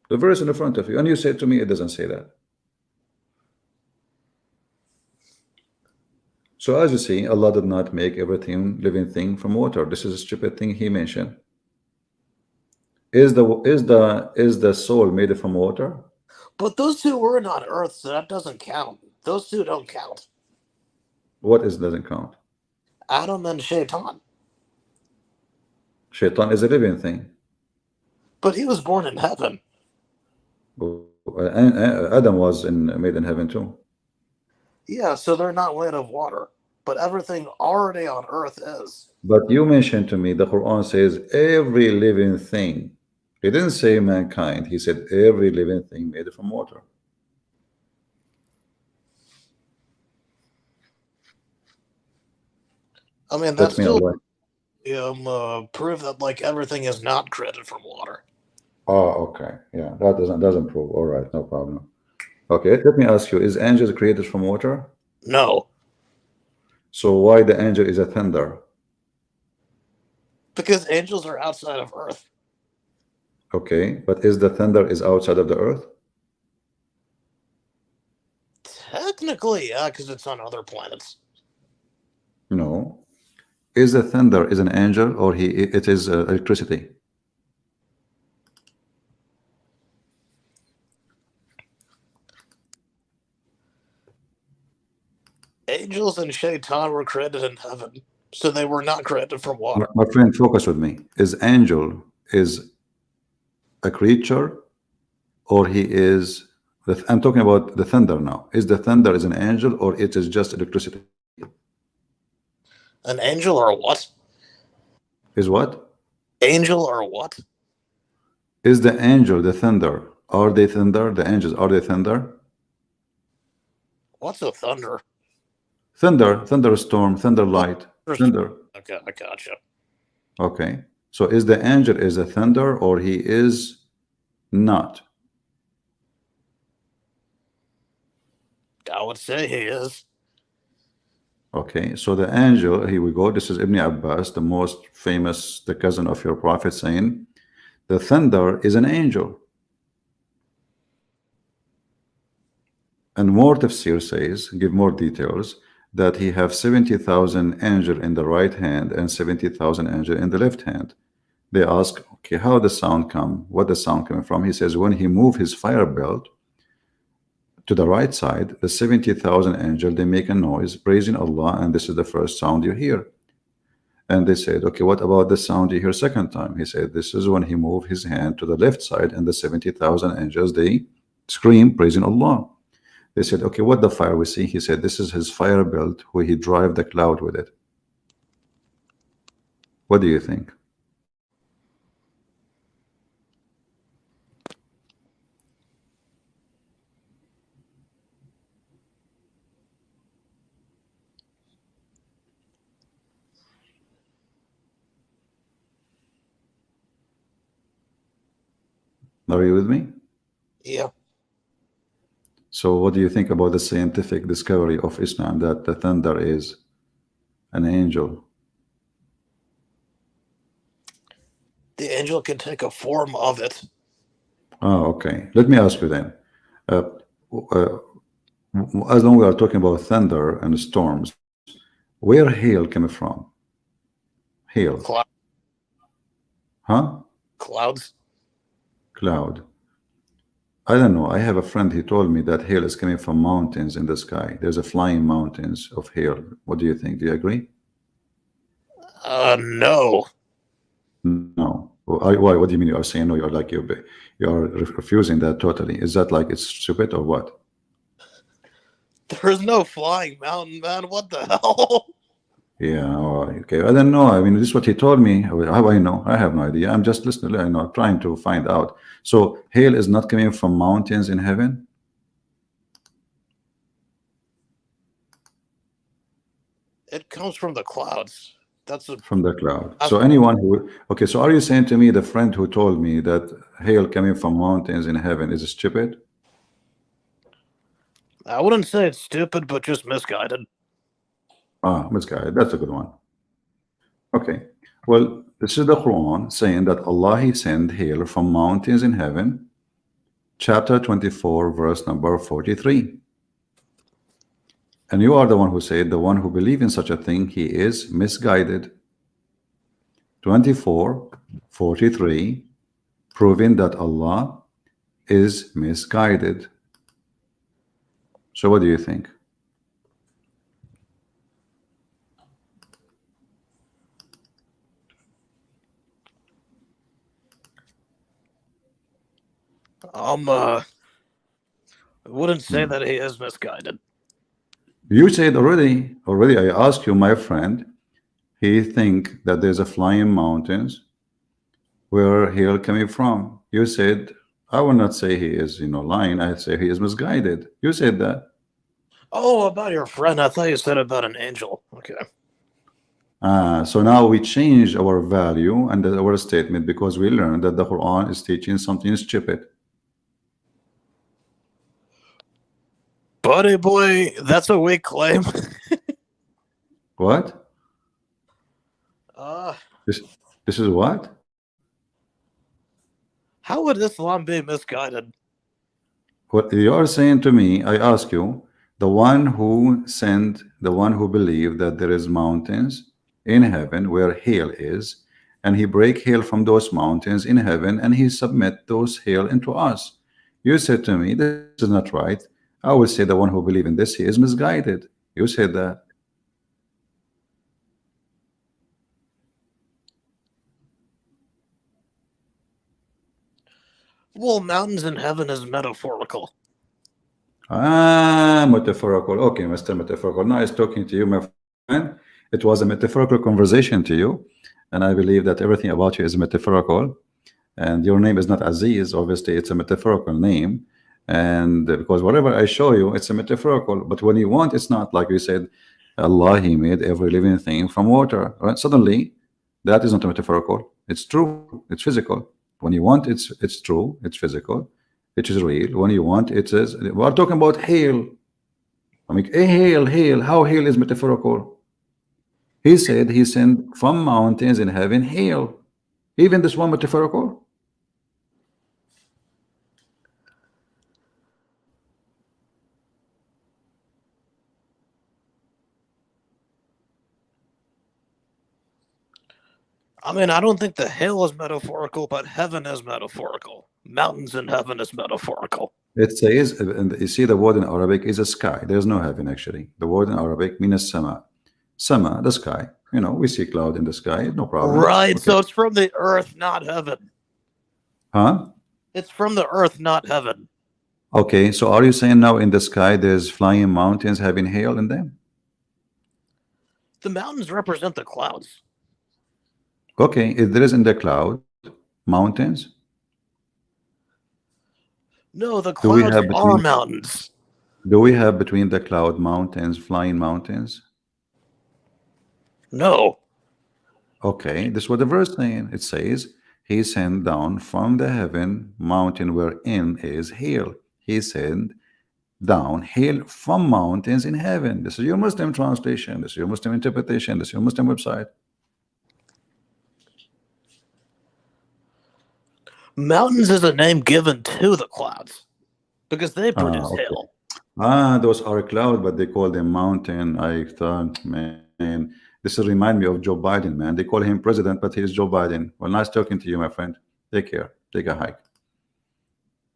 The verse in the front of you. And you say to me, it doesn't say that. So as you see, Allah did not make everything living thing from water. This is a stupid thing he mentioned. Is the soul made from water? But those two were not earth, so that doesn't count. Those two don't count. What is doesn't count? Adam and Shaitan. Shaitan is a living thing. But he was born in heaven. And Adam was made in heaven too. Yeah, so they're not made of water. But everything already on earth is. But you mentioned to me the Quran says every living thing. He didn't say mankind. He said every living thing made from water. I mean, that's still prove that like everything is not created from water. Oh, okay. Yeah, that doesn't prove. All right, no problem. Okay, let me ask you: is angels created from water? No. So why the angel is a thunder? Because angels are outside of earth. Okay, but is the thunder is outside of the earth? Technically, yeah, because it's on other planets. No. Is the thunder is an angel or it is electricity? Angels and Shaitan were created in heaven, so they were not created from water. My friend, focus with me. Is angel is a creature, or he is? I'm talking about the thunder now. Is the thunder is an angel, or it is just electricity? An angel or what? Is what? Angel or what? Is the angel the thunder? Are they thunder? The angels are they thunder? What's a thunder? Thunder, thunderstorm, thunder light, thunder. Okay, I gotcha. Okay, so is the angel is a thunder or he is not? I would say he is. Okay, so the angel, here we go. This is Ibn Abbas, the most famous, the cousin of your prophet, saying the thunder is an angel. And more tafsir says, give more details, that he have 70,000 angel in the right hand and 70,000 angel in the left hand. They ask, okay, how the sound come? What the sound coming from? He says when he move his fire belt to the right side, the 70,000 angels, they make a noise praising Allah, and this is the first sound you hear. And they said, okay, what about the sound you hear second time? He said, this is when he moved his hand to the left side, and the 70,000 angels, they scream praising Allah. They said, okay, what the fire we see? He said, this is his fire belt where he drive the cloud with it. What do you think? Are you with me? Yeah. So what do you think about the scientific discovery of Islam that the thunder is an angel? The angel can take a form of it. Oh, okay. Let me ask you then. As long as we are talking about thunder and storms, where hail came from? Hail. Huh? Clouds. Cloud. I don't know. I have a friend, he told me that hail is coming from mountains in the sky. There's a flying mountains of hail. What do you think? Do you agree? No. No. Why? What do you mean you are saying no? You're like you are refusing that totally. Is that like it's stupid or what? There's no flying mountain, man. What the hell? Yeah. Okay. I don't know. I mean, this is what he told me. How I know? I have no idea. I'm just listening. I know. Trying to find out. So hail is not coming from mountains in heaven. It comes from the clouds. That's From the cloud. So anyone who, okay, so are you saying to me the friend who told me that hail coming from mountains in heaven is stupid? I wouldn't say it's stupid, but just misguided. Misguided. That's a good one. Okay. Well, this is the Quran saying that Allah He sent hail from mountains in heaven, chapter 24, verse number 43. And you are the one who said the one who believes in such a thing, he is misguided. 24:43, proving that Allah is misguided. So what do you think? I wouldn't say that he is misguided. You said already I asked you, my friend, he think that there's a flying mountains where hail coming from. You said, I will not say he is, lying. I say he is misguided. You said that. Oh, about your friend. I thought you said about an angel. Okay. So now we change our value and our statement because we learned that the Quran is teaching something stupid. Buddy boy, that's a weak claim. What? This is what? How would Islam be misguided? What you are saying to me, I ask you, the one who believed that there is mountains in heaven where hail is, and he break hail from those mountains in heaven, and he submit those hail into us. You said to me, this is not right. I would say the one who believe in this, he is misguided. You said that. Well, mountains in heaven is metaphorical. Metaphorical. Okay, Mr. Metaphorical. Nice talking to you, my friend. It was a metaphorical conversation to you, and I believe that everything about you is metaphorical. And your name is not Aziz. Obviously, it's a metaphorical name. And because whatever I show you, it's a metaphorical. But when you want, it's not. Like you said, Allah, He made every living thing from water. Right? Suddenly, that is not a metaphorical. It's true. It's physical. When you want, it's true. It's physical. It is real. When you want, it is. We are talking about hail. I mean, hail. How hail is metaphorical? He said he sent from mountains in heaven hail. Even this one metaphorical. I mean, I don't think the hail is metaphorical, but heaven is metaphorical. Mountains in heaven is metaphorical. It says, and you see the word in Arabic is a sky. There's no heaven actually. The word in Arabic means sama. Sama, the sky. You know, we see cloud in the sky, no problem. Right, Okay. so it's from the earth, not heaven. Huh? It's from the earth, not heaven. Okay, so are you saying now in the sky there's flying mountains having hail in them? The mountains represent the clouds. Okay, if there is in the cloud mountains, No, the do we clouds have are between mountains. do we have between the cloud mountains flying mountains? No. Okay, this is what the verse saying. It says, He sent down from the heaven mountain wherein is hail. He sent down hail from mountains in heaven. This is your Muslim translation. This is your Muslim interpretation. This is your Muslim website. Mountains is a name given to the clouds because they produce Okay. hail. Those are cloud, but they call them mountain. I thought, man, this will remind me of Joe Biden, man. They call him president, but he's Joe Biden. Well, nice talking to you, my friend. Take care. Take a hike.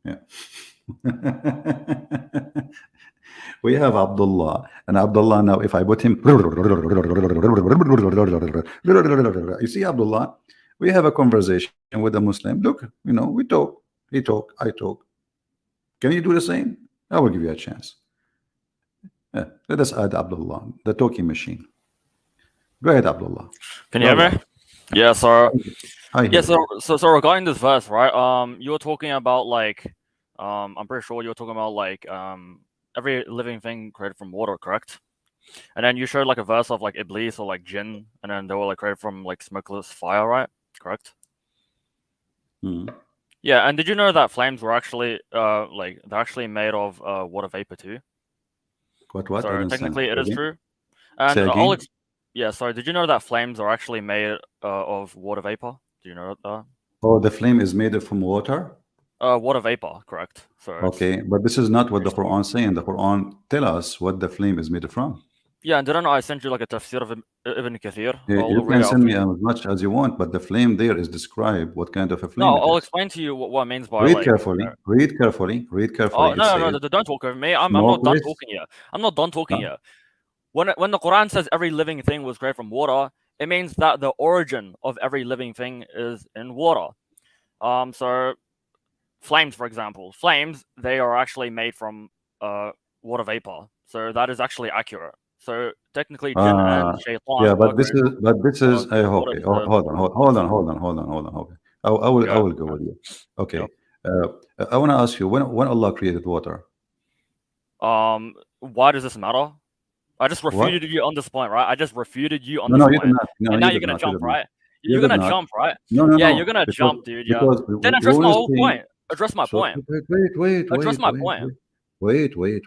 Yeah. We have Abdullah, and Abdullah now, if I put him, you see, Abdullah, we have a conversation with a Muslim. Look, you know, we talk, he talk, I talk. Can you do the same? I will give you a chance. Let us add Abdullah, the talking machine. Go ahead, Abdullah. Can you hear me? Yeah, so I hear yeah, you. so regarding this verse, right? You were talking about like I'm pretty sure you were talking about like every living thing created from water, correct? And then you showed like a verse of like Iblis or like jinn, and then they were like created from like smokeless fire, right? Correct? Mhm. Yeah, and did you know that flames were actually like they're actually made of water vapor too? What? I So don't technically it understand. is Again? true. And Say again? yeah, sorry, did you know that flames are actually made of water vapor? Do you know that? Oh, the flame is made from water? Water vapor, correct. So it's Okay, but this is not what the pretty Quran saying. The Quran tell us what the flame is made from. yeah, and didn't I send you like a tafsir of Ibn Kathir? You I'll read can it out send for me you. as much as you want, but the flame there is described what kind of a No, flame it I'll is. explain to you what it means by Read like. carefully. Read carefully. Read carefully. Oh It no, says don't talk over me. I'm not done smokeless. talking yet. I'm not done talking Huh? yet. When the Quran says every living thing was created from water, it means that the origin of every living thing is in water. So flames, for example, flames they are actually made from water vapor. So that is actually accurate. So technically, jinn and shaitan Yeah, are but this created is from water. okay. Is Hold on. Okay, I will go with you. Okay, Yep. I want to ask you when Allah created water. Why does this matter? I just What? refuted you on this point, right? I just refuted you on No, this no, you did point. not. No, And now you you're did gonna not. You jump, did not. right? You You're did gonna not. jump, right? No, no, Yeah, no. you're gonna Because jump, dude. Yeah. because Then we address my will whole see. point. Address my So point. wait. Address my point.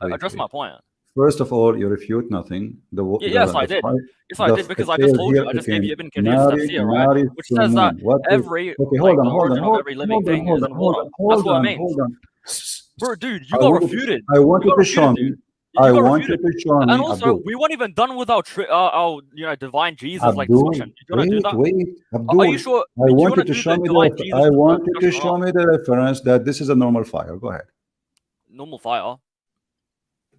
Address my point. First of all, you refute nothing. Yes, I did. Yes, I did because it I just says told here you. I just gave again, you Ibn Kathir's tafsir, right? Nari Which says that Sumun. What is every okay? like Hold the origin of on, every living thing is in water. That's what it means. Bro, dude, you I got wanted, refuted. I You wanted got to show refuted, me. dude. I You got wanted refuted. to show And me, also, Abdul. we weren't even done with our divine Jesus like Abdul, discussion. Do you want to do that? wait, Are Abdul. you sure? I Do you want wanted to to do show the me divine the. Jesus I wanted to discussion or show not? me the reference that this is a normal fire. Go ahead. Normal fire.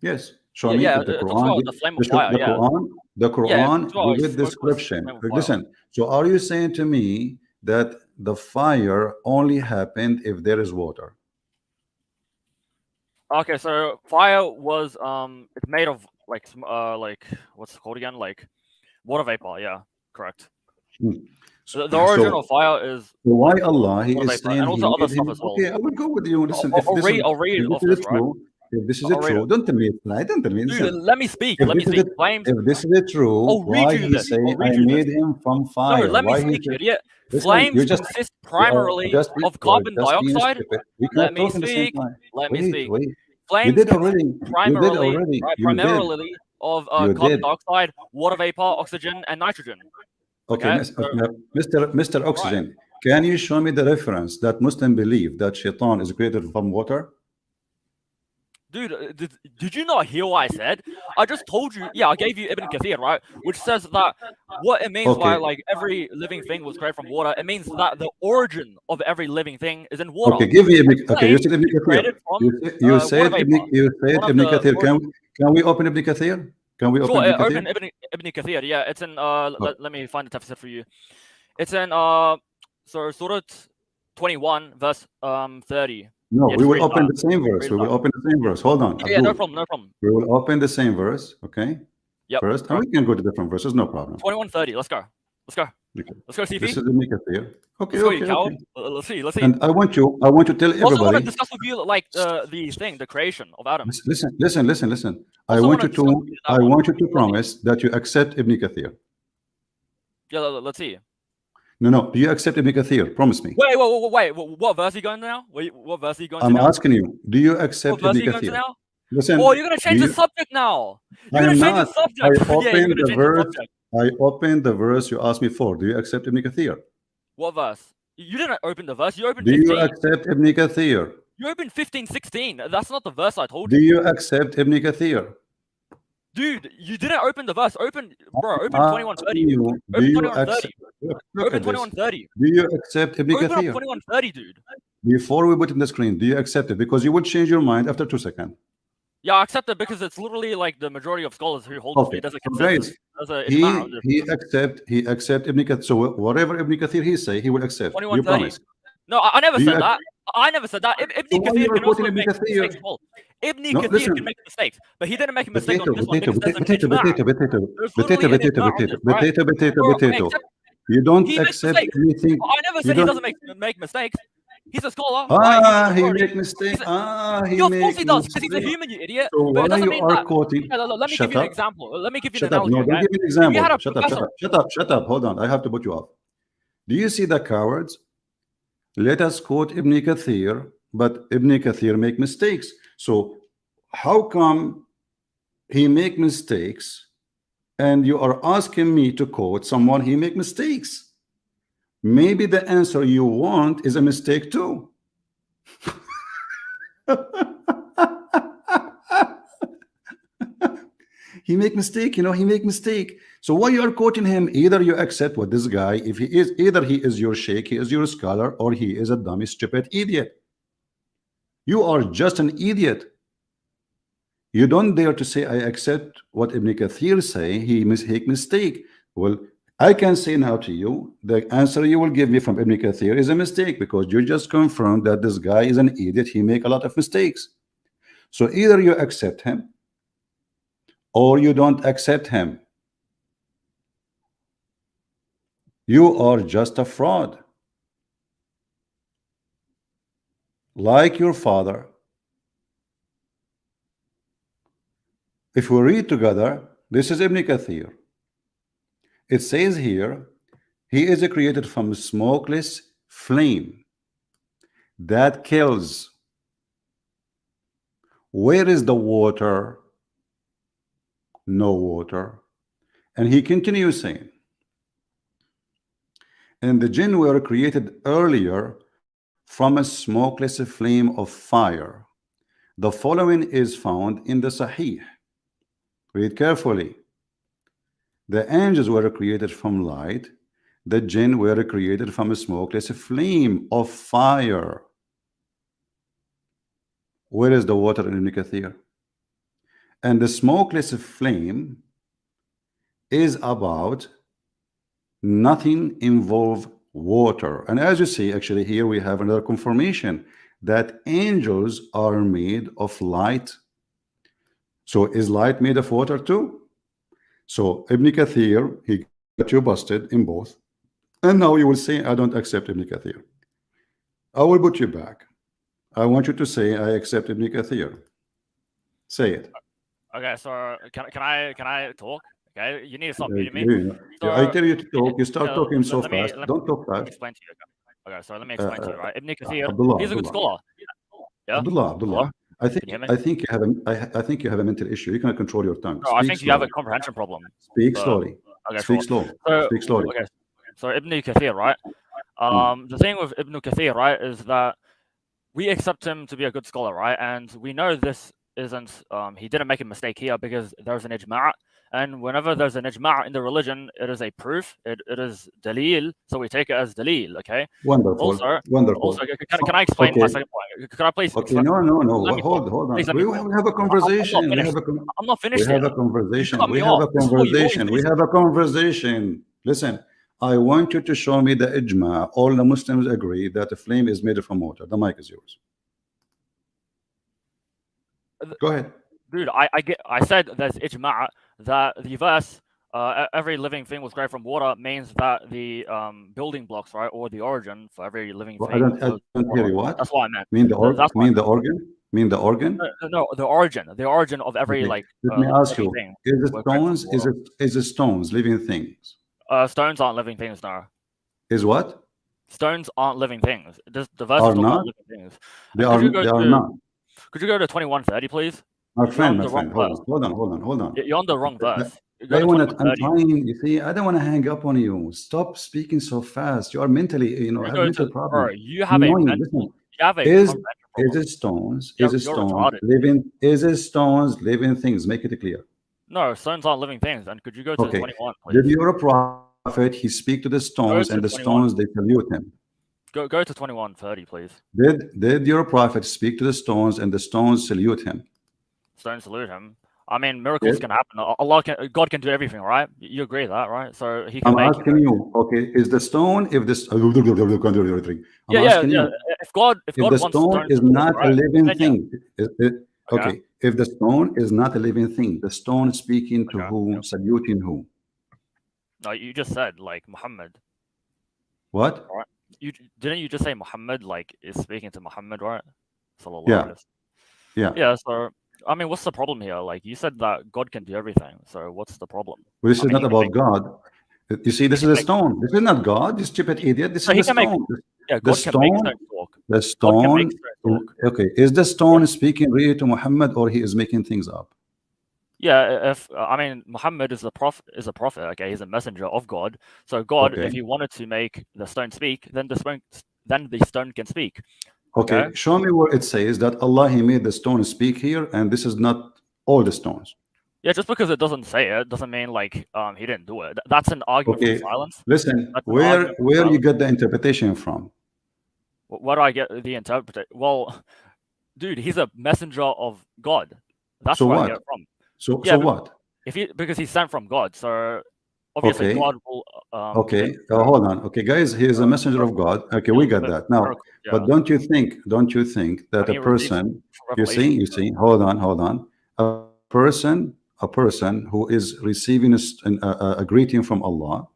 Yes, show me Yeah, that the it talks Quran. about the flame of fire. Yeah, The yeah, it Quran talks about give it smokeless description. flame of fire. Listen. So, are you saying to me that the fire only happened if there is water? Okay, so fire was it's made of like what's it called again? Like water vapor. Yeah, correct. The origin of fire is why like, Allah he water is vapor, saying and also he other made stuff him as well. okay. I will go with you. Listen, I'll read if off this is this, right? true, if this is I'll read true, it. don't tell me it's lie. Don't tell me. Dude, Listen, let me speak. if Let me this is speak. it, Flames. if this is true, I'll read why you he this. say I'll read I you made this. him from No, fire? let me Why speak, he idiot. listen, Flames consist primarily of carbon just being dioxide. stupid. We Let cannot me talk at the same speak. time. Let me speak. Wait. You Flames did consist already. primarily, right, You did. primarily of You carbon did. dioxide, water vapor, oxygen, and nitrogen. Okay, Mr. Oxygen, can you show me the reference that Muslim believe that shaitan is created from water? Dude, did you not hear what I said? I just told you. Yeah, I gave you Ibn Kathir, right? Which says that what it means by Okay. like every living thing was created from water. It means that the origin of every living thing is in water. Okay, give me Ibn. Okay, you Flames said Ibn is Kathir. created from You water said vapor. you said One of Ibn the Kathir. origin- Can we open Ibn Kathir? Can we open Sure, Ibn Kathir? open Ibn Kathir. Yeah, it's in. Let me find the tafsir for you. It's in so Surah 21, verse 30. No, Yeah, we just will read open that. the same verse. Read We will that. open the same verse. Hold on, Yeah, no Abdul. problem, no problem. We will open the same verse, okay? Yep. First, and we can go to different verses, no problem. 21:30. Let's go. Let's go. Okay. Let's go, CP. This is Ibn Kathir. Okay, Let's go, you okay, coward. okay. Let's see. Let's see. And I want to tell I also want to everybody. discuss with you like the thing, the creation of Adam. Listen. I Also want wanna you discuss with you that I one. want you to promise that you accept Ibn Kathir. Yeah, let's see. No. Do you accept Ibn Kathir? Promise me. Wait. What verse are you going to now? What verse are you going to I'm now? asking you, do you What accept verse Ibn are you going to Kathir? now? Listen. Oh, you're going to change do the subject now. You're I going am to change the not. subject. I Yeah, you're opened going to the change the verse. subject. I opened the verse you asked me for. Do you accept Ibn Kathir? What verse? You didn't open the verse. You opened Do 15. you accept Ibn Kathir? You opened 15, 16. That's not the verse I told Do you. you accept Ibn Kathir? Dude, you didn't open the verse. Open I'm 21:30. asking you, do Open you 21:30. accept? Look Open at this. 21:30. Do you accept Ibn Open up Kathir? 21:30, dude. Before we put in the screen, do you accept it? Because you will change your mind after 2 seconds. Yeah, I accept it because it's literally like the majority of scholars who hold Okay. it. There's a So consensus. guys, There's a he ijma on this. he accept Ibn Kathir. So whatever Ibn Kathir he say, he will accept. You 21:30. promise. No, I never Do you said that. I never said that. Ibn So why Kathir you are can also quoting Ibn make Kathir? mistakes as well. Ibn No, Kathir listen. can make mistakes, but he didn't make a mistake Potato, on this one potato, because there's an potato, ijma. potato, There's potato, literally an potato, ijma on this, right? potato, Bro, potato. accept- You don't He makes accept mistakes. anything. I never You said he don't- doesn't make mistakes. He's a scholar, right? Ah, He's he a majority. make mistake. He's a- Ah, he Yeah, of course make he does, because he's a mistake. human, you idiot. So But why it doesn't you mean are that. quoting? Yeah, let me Shut give you an up. example. Let me give you Shut an up. analogy. No, don't okay? give me an example. had a Shut professor- up. Hold on. I have to put you off. Do you see the cowards? Let us quote Ibn Kathir, but Ibn Kathir make mistakes. So how come he make mistakes and you are asking me to quote someone he make mistakes? Maybe the answer you want is a mistake too. He make mistake, he make mistake. So why you are quoting him? Either you accept what this guy, if he is, either he is your sheikh, he is your scholar, or he is a dummy, stupid idiot. You are just an idiot. You don't dare to say I accept what Ibn Kathir say. He make mistake. Well, I can say now to you, the answer you will give me from Ibn Kathir is a mistake, because you just confirmed that this guy is an idiot. He make a lot of mistakes. So either you accept him or you don't accept him. You are just a fraud, like your father. If we read together, this is Ibn Kathir. It says here, he is created from a smokeless flame that kills. Where is the water? No water. And he continues saying, and the jinn were created earlier from a smokeless flame of fire. The following is found in the Sahih. Read carefully. The angels were created from light. The jinn were created from a smokeless flame of fire. Where is the water in Ibn Kathir? And the smokeless flame is about nothing involve water. And as you see, actually here we have another confirmation that angels are made of light. So is light made of water too? So Ibn Kathir, he got you busted in both. And now you will say, I don't accept Ibn Kathir. I will put you back. I want you to say, I accept Ibn Kathir. Say it. Okay, so can I talk? Okay, you need to stop muting me. Yeah, I tell you to talk. You start Yeah, talking so let me- fast. let Don't talk Let me fast. explain to you. Okay, so let me explain to you, right? Ibn Kathir, Abdullah, he's a good Abdullah. scholar. Yeah? Abdullah. Hello? I think Can you hear me? I think you have a mental issue. You cannot control your tongue. No, I Speak think you have a slowly. comprehension problem. Speak so- slowly. Okay, Speak sure. slow. So, Speak slowly. okay, so Ibn Kathir, right? The thing with Ibn Kathir, right, is that we accept him to be a good scholar, right? And we know this isn't he didn't make a mistake here because there's an ijma', and whenever there's an ijma' in the religion, it is a proof. It is dalil, so we take it as dalil. Okay. Wonderful. Also, Wonderful. can I explain my Okay. second point? Can I please? Okay, explain- no. Let me Hold talk. on. Please let We me talk. have a conversation. I'm We not have a finished. con- I'm not we finished have yet. a conversation. cut me We have a off. This is what you always conversation. do. We have a conversation. Listen, I want you to show me the ijma. All the Muslims agree that the flame is made from water. The mic is yours. Go ahead. Dude, I said there's ijma' that the verse every living thing was created from water means that the building blocks, right, or the origin for every living Well, thing. I was don't hear water. you. What? That's what I meant. Mean the organ? That's what I Mean the organ? Mean the organ? No, the origin of every Okay. like. Let me ask you: thing is it were created from stones? water. Is it stones living things? Stones aren't living things, no. Is what? Stones aren't living things. The verse Are is talking not? about living things. They Could are. you go They are to- not. Could you go to 21:30, please? My friend. the wrong Hold verse. on. Hold on. You're on the wrong verse. Go I to want to. I'm 21:30. trying. You see, I don't want to hang up on you. Stop speaking so fast. You are mentally, You have go mental to- problems. bro, you have a Annoying. mental. Listen, You have a is comprehension is problem. it stones? You're- Is it you're stones retarded. living? Is it stones living things? Make it clear. No, stones aren't living things. And could you go to Okay. 21, Did please? your prophet he speak to the stones to and the 21. stones they salute him? Go to 21:30, please. Did your prophet speak to the stones and the stones salute him? Stones salute him. I mean, miracles Yes. can happen. God can do everything, right? You agree with that, right? So he can I'm make. asking you. Okay, is the stone if this? I'm Yeah. asking you. If God If wants the stone stones is to talk, not a right, living then yeah. thing, okay. If the stone is not a living thing, the stone speaking to Okay, who, yeah. saluting who? No, you just said like Muhammad. What? Didn't you just say Muhammad like is speaking to Muhammad, right? Sallallahu Yeah. alaihi wasallam. Yeah. Yeah. So I mean, what's the problem here? Like you said that God can do everything. So what's the problem? Well, this I is mean, not he can about make- God. You see, this is a stone. This is not God. You stupid idiot. This So is he a can make- stone. Yeah, The God can make stone. stones talk. The God can stone. make stones talk. Okay. Is the stone speaking really to Muhammad or he is making things up? Yeah, if I mean Muhammad is a prophet. Okay, he's a messenger of God. So God, Okay. if he wanted to make the stone speak, then the stone can speak. Okay. Show me where it says that Allah he made the stone speak here, and this is not all the stones. Yeah, just because it doesn't say it doesn't mean like he didn't do it. That's an argument Okay. for silence. Listen, That's an where argument for you silence. get the interpretation from? Where do I get the interpretation? Well, dude, he's a messenger of God. That's So where I what? get it from. So Yeah, what? Because he's sent from God, so obviously Okay. God will. Okay, hold on. Okay, guys, he is a messenger of God. Okay, we got that now. Yeah. But don't you think that I mean, a person, you revelation. see, hold on, a person who is receiving a greeting from Allah,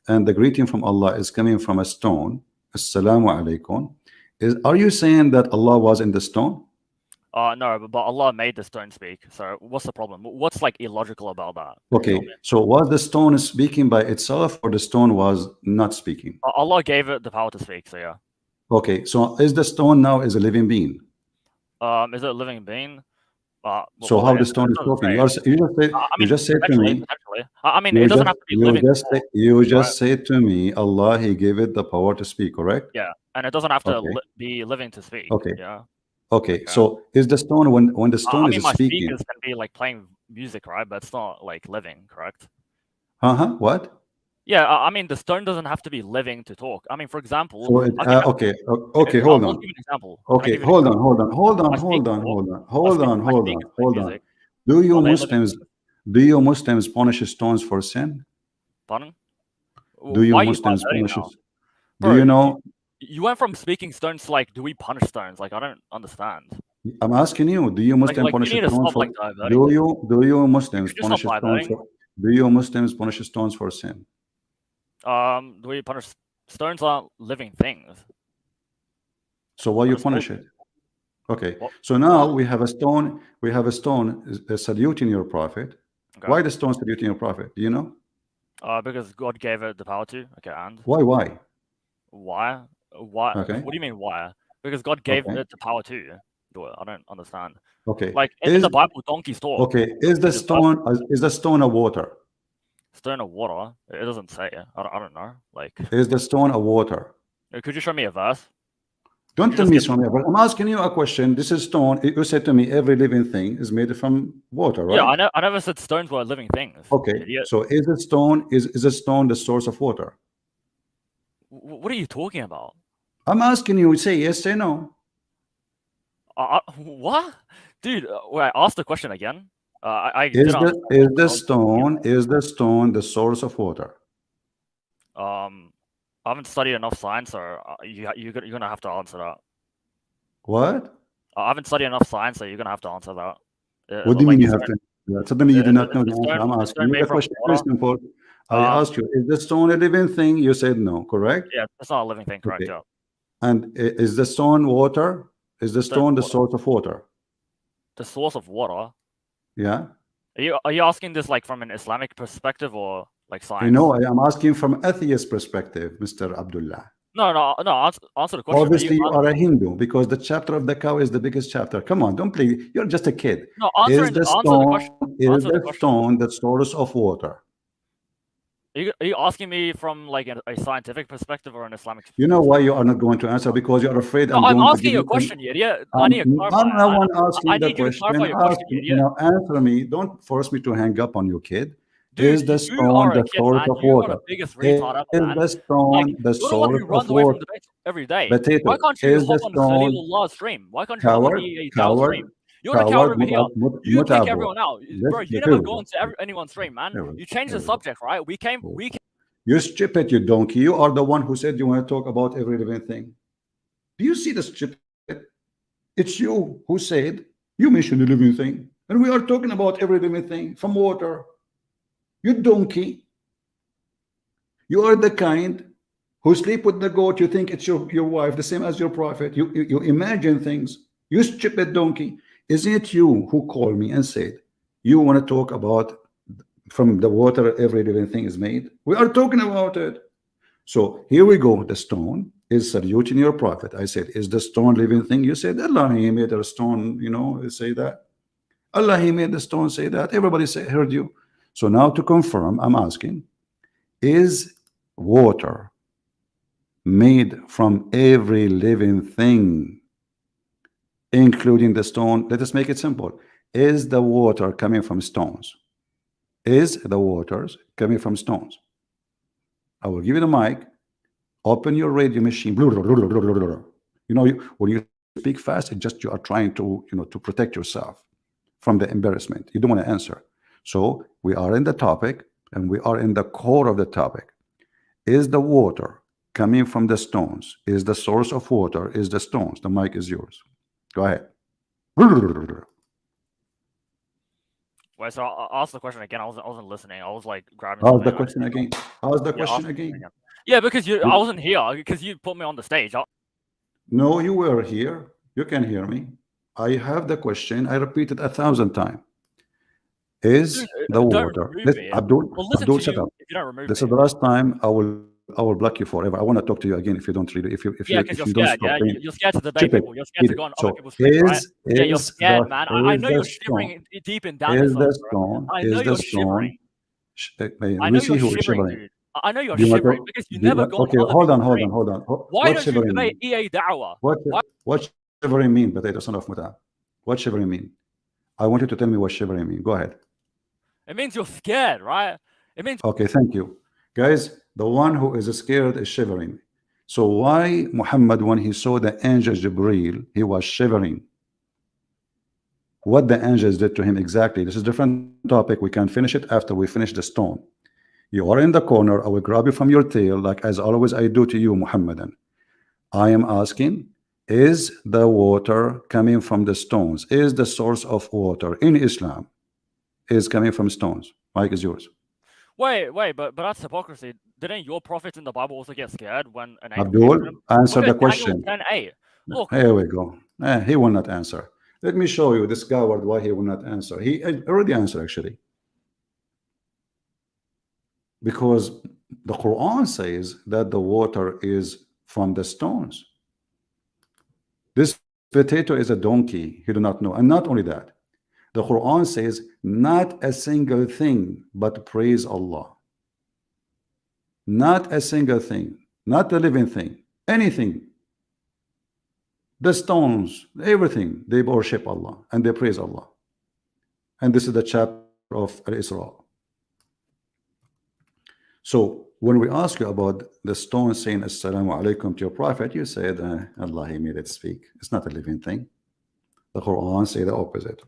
and the greeting from Allah is coming from a stone. Assalamu alaikum. Are you saying that Allah was in the stone? No, but Allah made the stone speak. So what's the problem? What's like illogical about that? Okay, so was the stone speaking by itself, or the stone was not speaking? Allah gave it the power to speak. So yeah. Okay, so is the stone now is a living being? Is it a living being? So how the stone is talking? You just said to me. Potentially. I mean, it doesn't have to be living. You just said to me, Allah, He gave it the power to speak, correct? Yeah, and it doesn't have to be living to speak. Okay. Yeah. Okay. So is the stone when the stone is my speaking? speakers can be like playing music, right? But it's not like living, correct? What? Yeah, I mean, the stone doesn't have to be living to talk. I mean, for example. So okay. Hold on. I'll give you an example. Okay. Hold on. Do you Muslims punish stones for sin? Pardon? Do you Muslims punish? Do you know? You went from speaking stones to like, do we punish stones? Like, I don't understand. I'm asking you, do you Muslims punish stones for? Do you Muslims punish stones for? Do you Muslims punish stones for sin? Do we punish stones? Aren't living things. So why you punish it? Okay. So now we have a stone. We have a stone saluting your prophet. Okay. Why the stone saluting your prophet? Do you know? Because God gave it the power to. Okay, and why? Why? Okay. What do you mean why? Because God gave it the power to do it. I don't understand. Okay. Like in the Bible, donkeys talk. Okay. Is the stone a water? Stone of water? It doesn't say. I don't know. Like. Is the stone a water? Could you show me a verse? Don't You tell just me get- from here. I'm asking you a question. This is stone. You said to me every living thing is made from water, right? Yeah, I never said stones were living things. Okay. Idiot. So is a stone is a stone the source of water? What are you talking about? I'm asking you. Say yes, say no. What, dude? Wait, ask the question again. I Is didn't the understand what is the I was talking stone the source of water? about. I haven't studied enough science, so you're gonna have to answer that. What? I haven't studied enough science, so you're gonna have to answer that. What do you mean you have to? Suddenly you do not know the the answer. stone- I'm the asking stone you. made The from question is very water? simple. I asked you, is the stone a living thing? You said no, correct? Yeah, it's not a living thing, correct? Okay. Yeah. And is the stone water? Is the stone the water. source of water? The source of water. Yeah. Are you asking this like from an Islamic perspective or like science? You know, I am asking from atheist perspective, Mr. Abdullah. No. Answer the question. Obviously, you are a Hindu because the chapter of the cow is the biggest chapter. Come on, don't play. You're just a kid. No, Is the question. stone the source of water? Are you asking me from like a scientific perspective or an Islamic? You know why you are not going to answer? Because you're afraid No, I'm I'm going to asking give you a you question, you idiot. I need to clarify. I'm the one asking I the need you to question. clarify your question, you idiot. Answer me. Don't force me to hang up on you, kid. Dude, Is the you stone are a the kid, source man. of You are water? the biggest retard ever, Is man. the stone Like, the you're the one source who runs of away from water? debates every day. Potato. Why can't you Is the hop on the stone Salilullah stream? Why can't you hop on coward? the Dawah Coward? stream? You're the coward over here. You kick everyone out. Bro, you never go into anyone's stream, man. You change the subject, right? We came. You stupid, you donkey. You are the one who said you want to talk about every living thing. Do you see the stupid? It's you who said you mentioned the living thing. And we are talking about every living thing from water. You donkey. You are the kind who sleep with the goat. You think it's your wife, the same as your prophet. You imagine things. You stupid donkey. Isn't it you who called me and said you want to talk about from the water every living thing is made? We are talking about it. So here we go. The stone is saluting your prophet. I said, is the stone living thing? You said Allah, he made a stone, you know, say that. Allah, he made the stone, say that. Everybody heard you. So now to confirm, I'm asking, is water made from every living thing, including the stone? Let us make it simple. Is the water coming from stones? Is the waters coming from stones? I will give you the mic. Open your radio machine. You know, when you speak fast, it's just you are trying to, you know, to protect yourself from the embarrassment. You don't want to answer. So we are in the topic, and we are in the core of the topic. Is the water coming from the stones? Is the source of water is the stones? The mic is yours. Go ahead. Wait, so I'll ask the question again. I wasn't listening. I was like grabbing. How's the question again? How's the question again? Yeah, because I wasn't here because you put me on the stage. No, you were here. You can hear me. I have the question. I repeated 1,000 times. Is the water? Abdul, shut up. If you don't remove this is the last time I will block you forever. I want to talk to you again if you don't read it. If you you're scared, you're scared to debate people. You're scared to go on other people's streams, right? Yeah, you're scared, man. I know you're shivering deep in down. Is the stone? I know you're shivering. I know you're shivering, dude. I know you're shivering because you never go. Okay, hold on. Why don't you debate EA Dawah? What shivering mean? Potato son of Muta. What shivering mean? I want you to tell me what shivering mean. Go ahead. It means you're scared, right? It means. Okay, thank you, guys. The one who is scared is shivering. So why Muhammad, when he saw the angel Jibreel, he was shivering? What the angels did to him exactly? This is a different topic. We can finish it after we finish the stone. You are in the corner. I will grab you from your tail, like as always I do to you, Muhammadan. I am asking, is the water coming from the stones? Is the source of water in Islam is coming from stones? Mike is yours. Wait, but that's hypocrisy. Didn't your prophets in the Bible also get scared when an angel Abdul, answer the question. Daniel 10:8. Look, here we go. He will not answer. Let me show you this coward why he will not answer. He already answered actually. Because the Quran says that the water is from the stones. This potato is a donkey. He do not know. And not only that, the Quran says not a single thing but praise Allah. Not a single thing, not a living thing, anything. The stones, everything, they worship Allah and they praise Allah. And this is the chapter of Al-Isra. So when we ask you about the stone saying Assalamu alaikum to your prophet, you said Allah, he made it speak. It's not a living thing. The Quran say the opposite.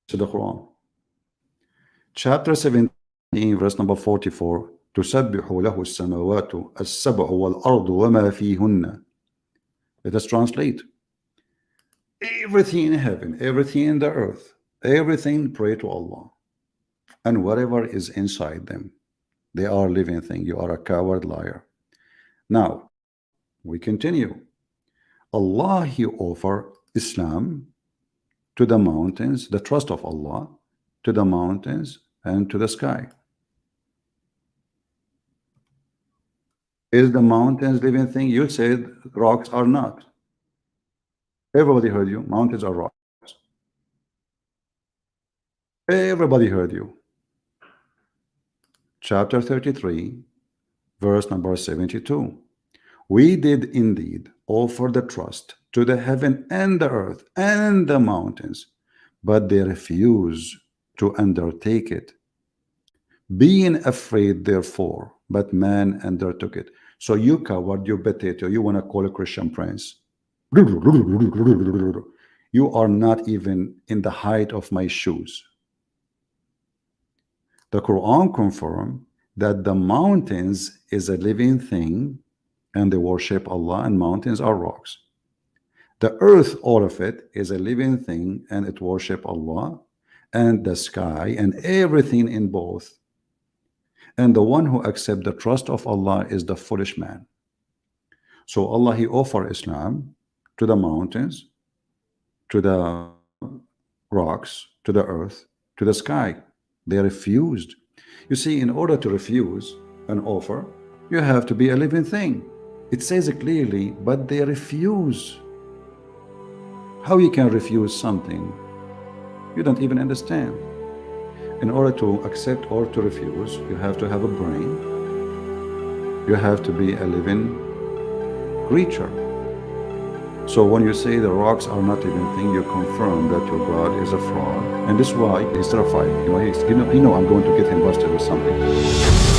To the Quran. Chapter 17, verse number 44. تسبح له السماوات السبع والأرض وما فيهن. Let us translate. Everything in heaven, everything in the earth, everything pray to Allah. And whatever is inside them, they are living thing. You are a coward liar. Now, we continue. Allah, he offer Islam to the mountains, the trust of Allah to the mountains and to the sky. Is the mountains living thing? You said rocks are not. Everybody heard you. Mountains are rocks. Everybody heard you. Chapter 33, verse number 72. We did indeed offer the trust to the heaven and the earth and the mountains, but they refuse to undertake it. Being afraid, therefore, but man undertook it. So you coward, you potato, you want to call a Christian prince. You are not even in the height of my shoes. The Quran confirms that the mountains is a living thing and they worship Allah, and mountains are rocks. The earth, all of it, is a living thing and it worship Allah, and the sky and everything in both. And the one who accepts the trust of Allah is the foolish man. So Allah, he offered Islam to the mountains, to the rocks, to the earth, to the sky. They refused. You see, in order to refuse an offer, you have to be a living thing. It says it clearly, but they refuse. How you can refuse something you don't even understand? In order to accept or to refuse, you have to have a brain. You have to be a living creature. So when you say the rocks are not living thing, you confirm that your God is a fraud. And this is why he's terrified. He know I'm going to get him busted or something.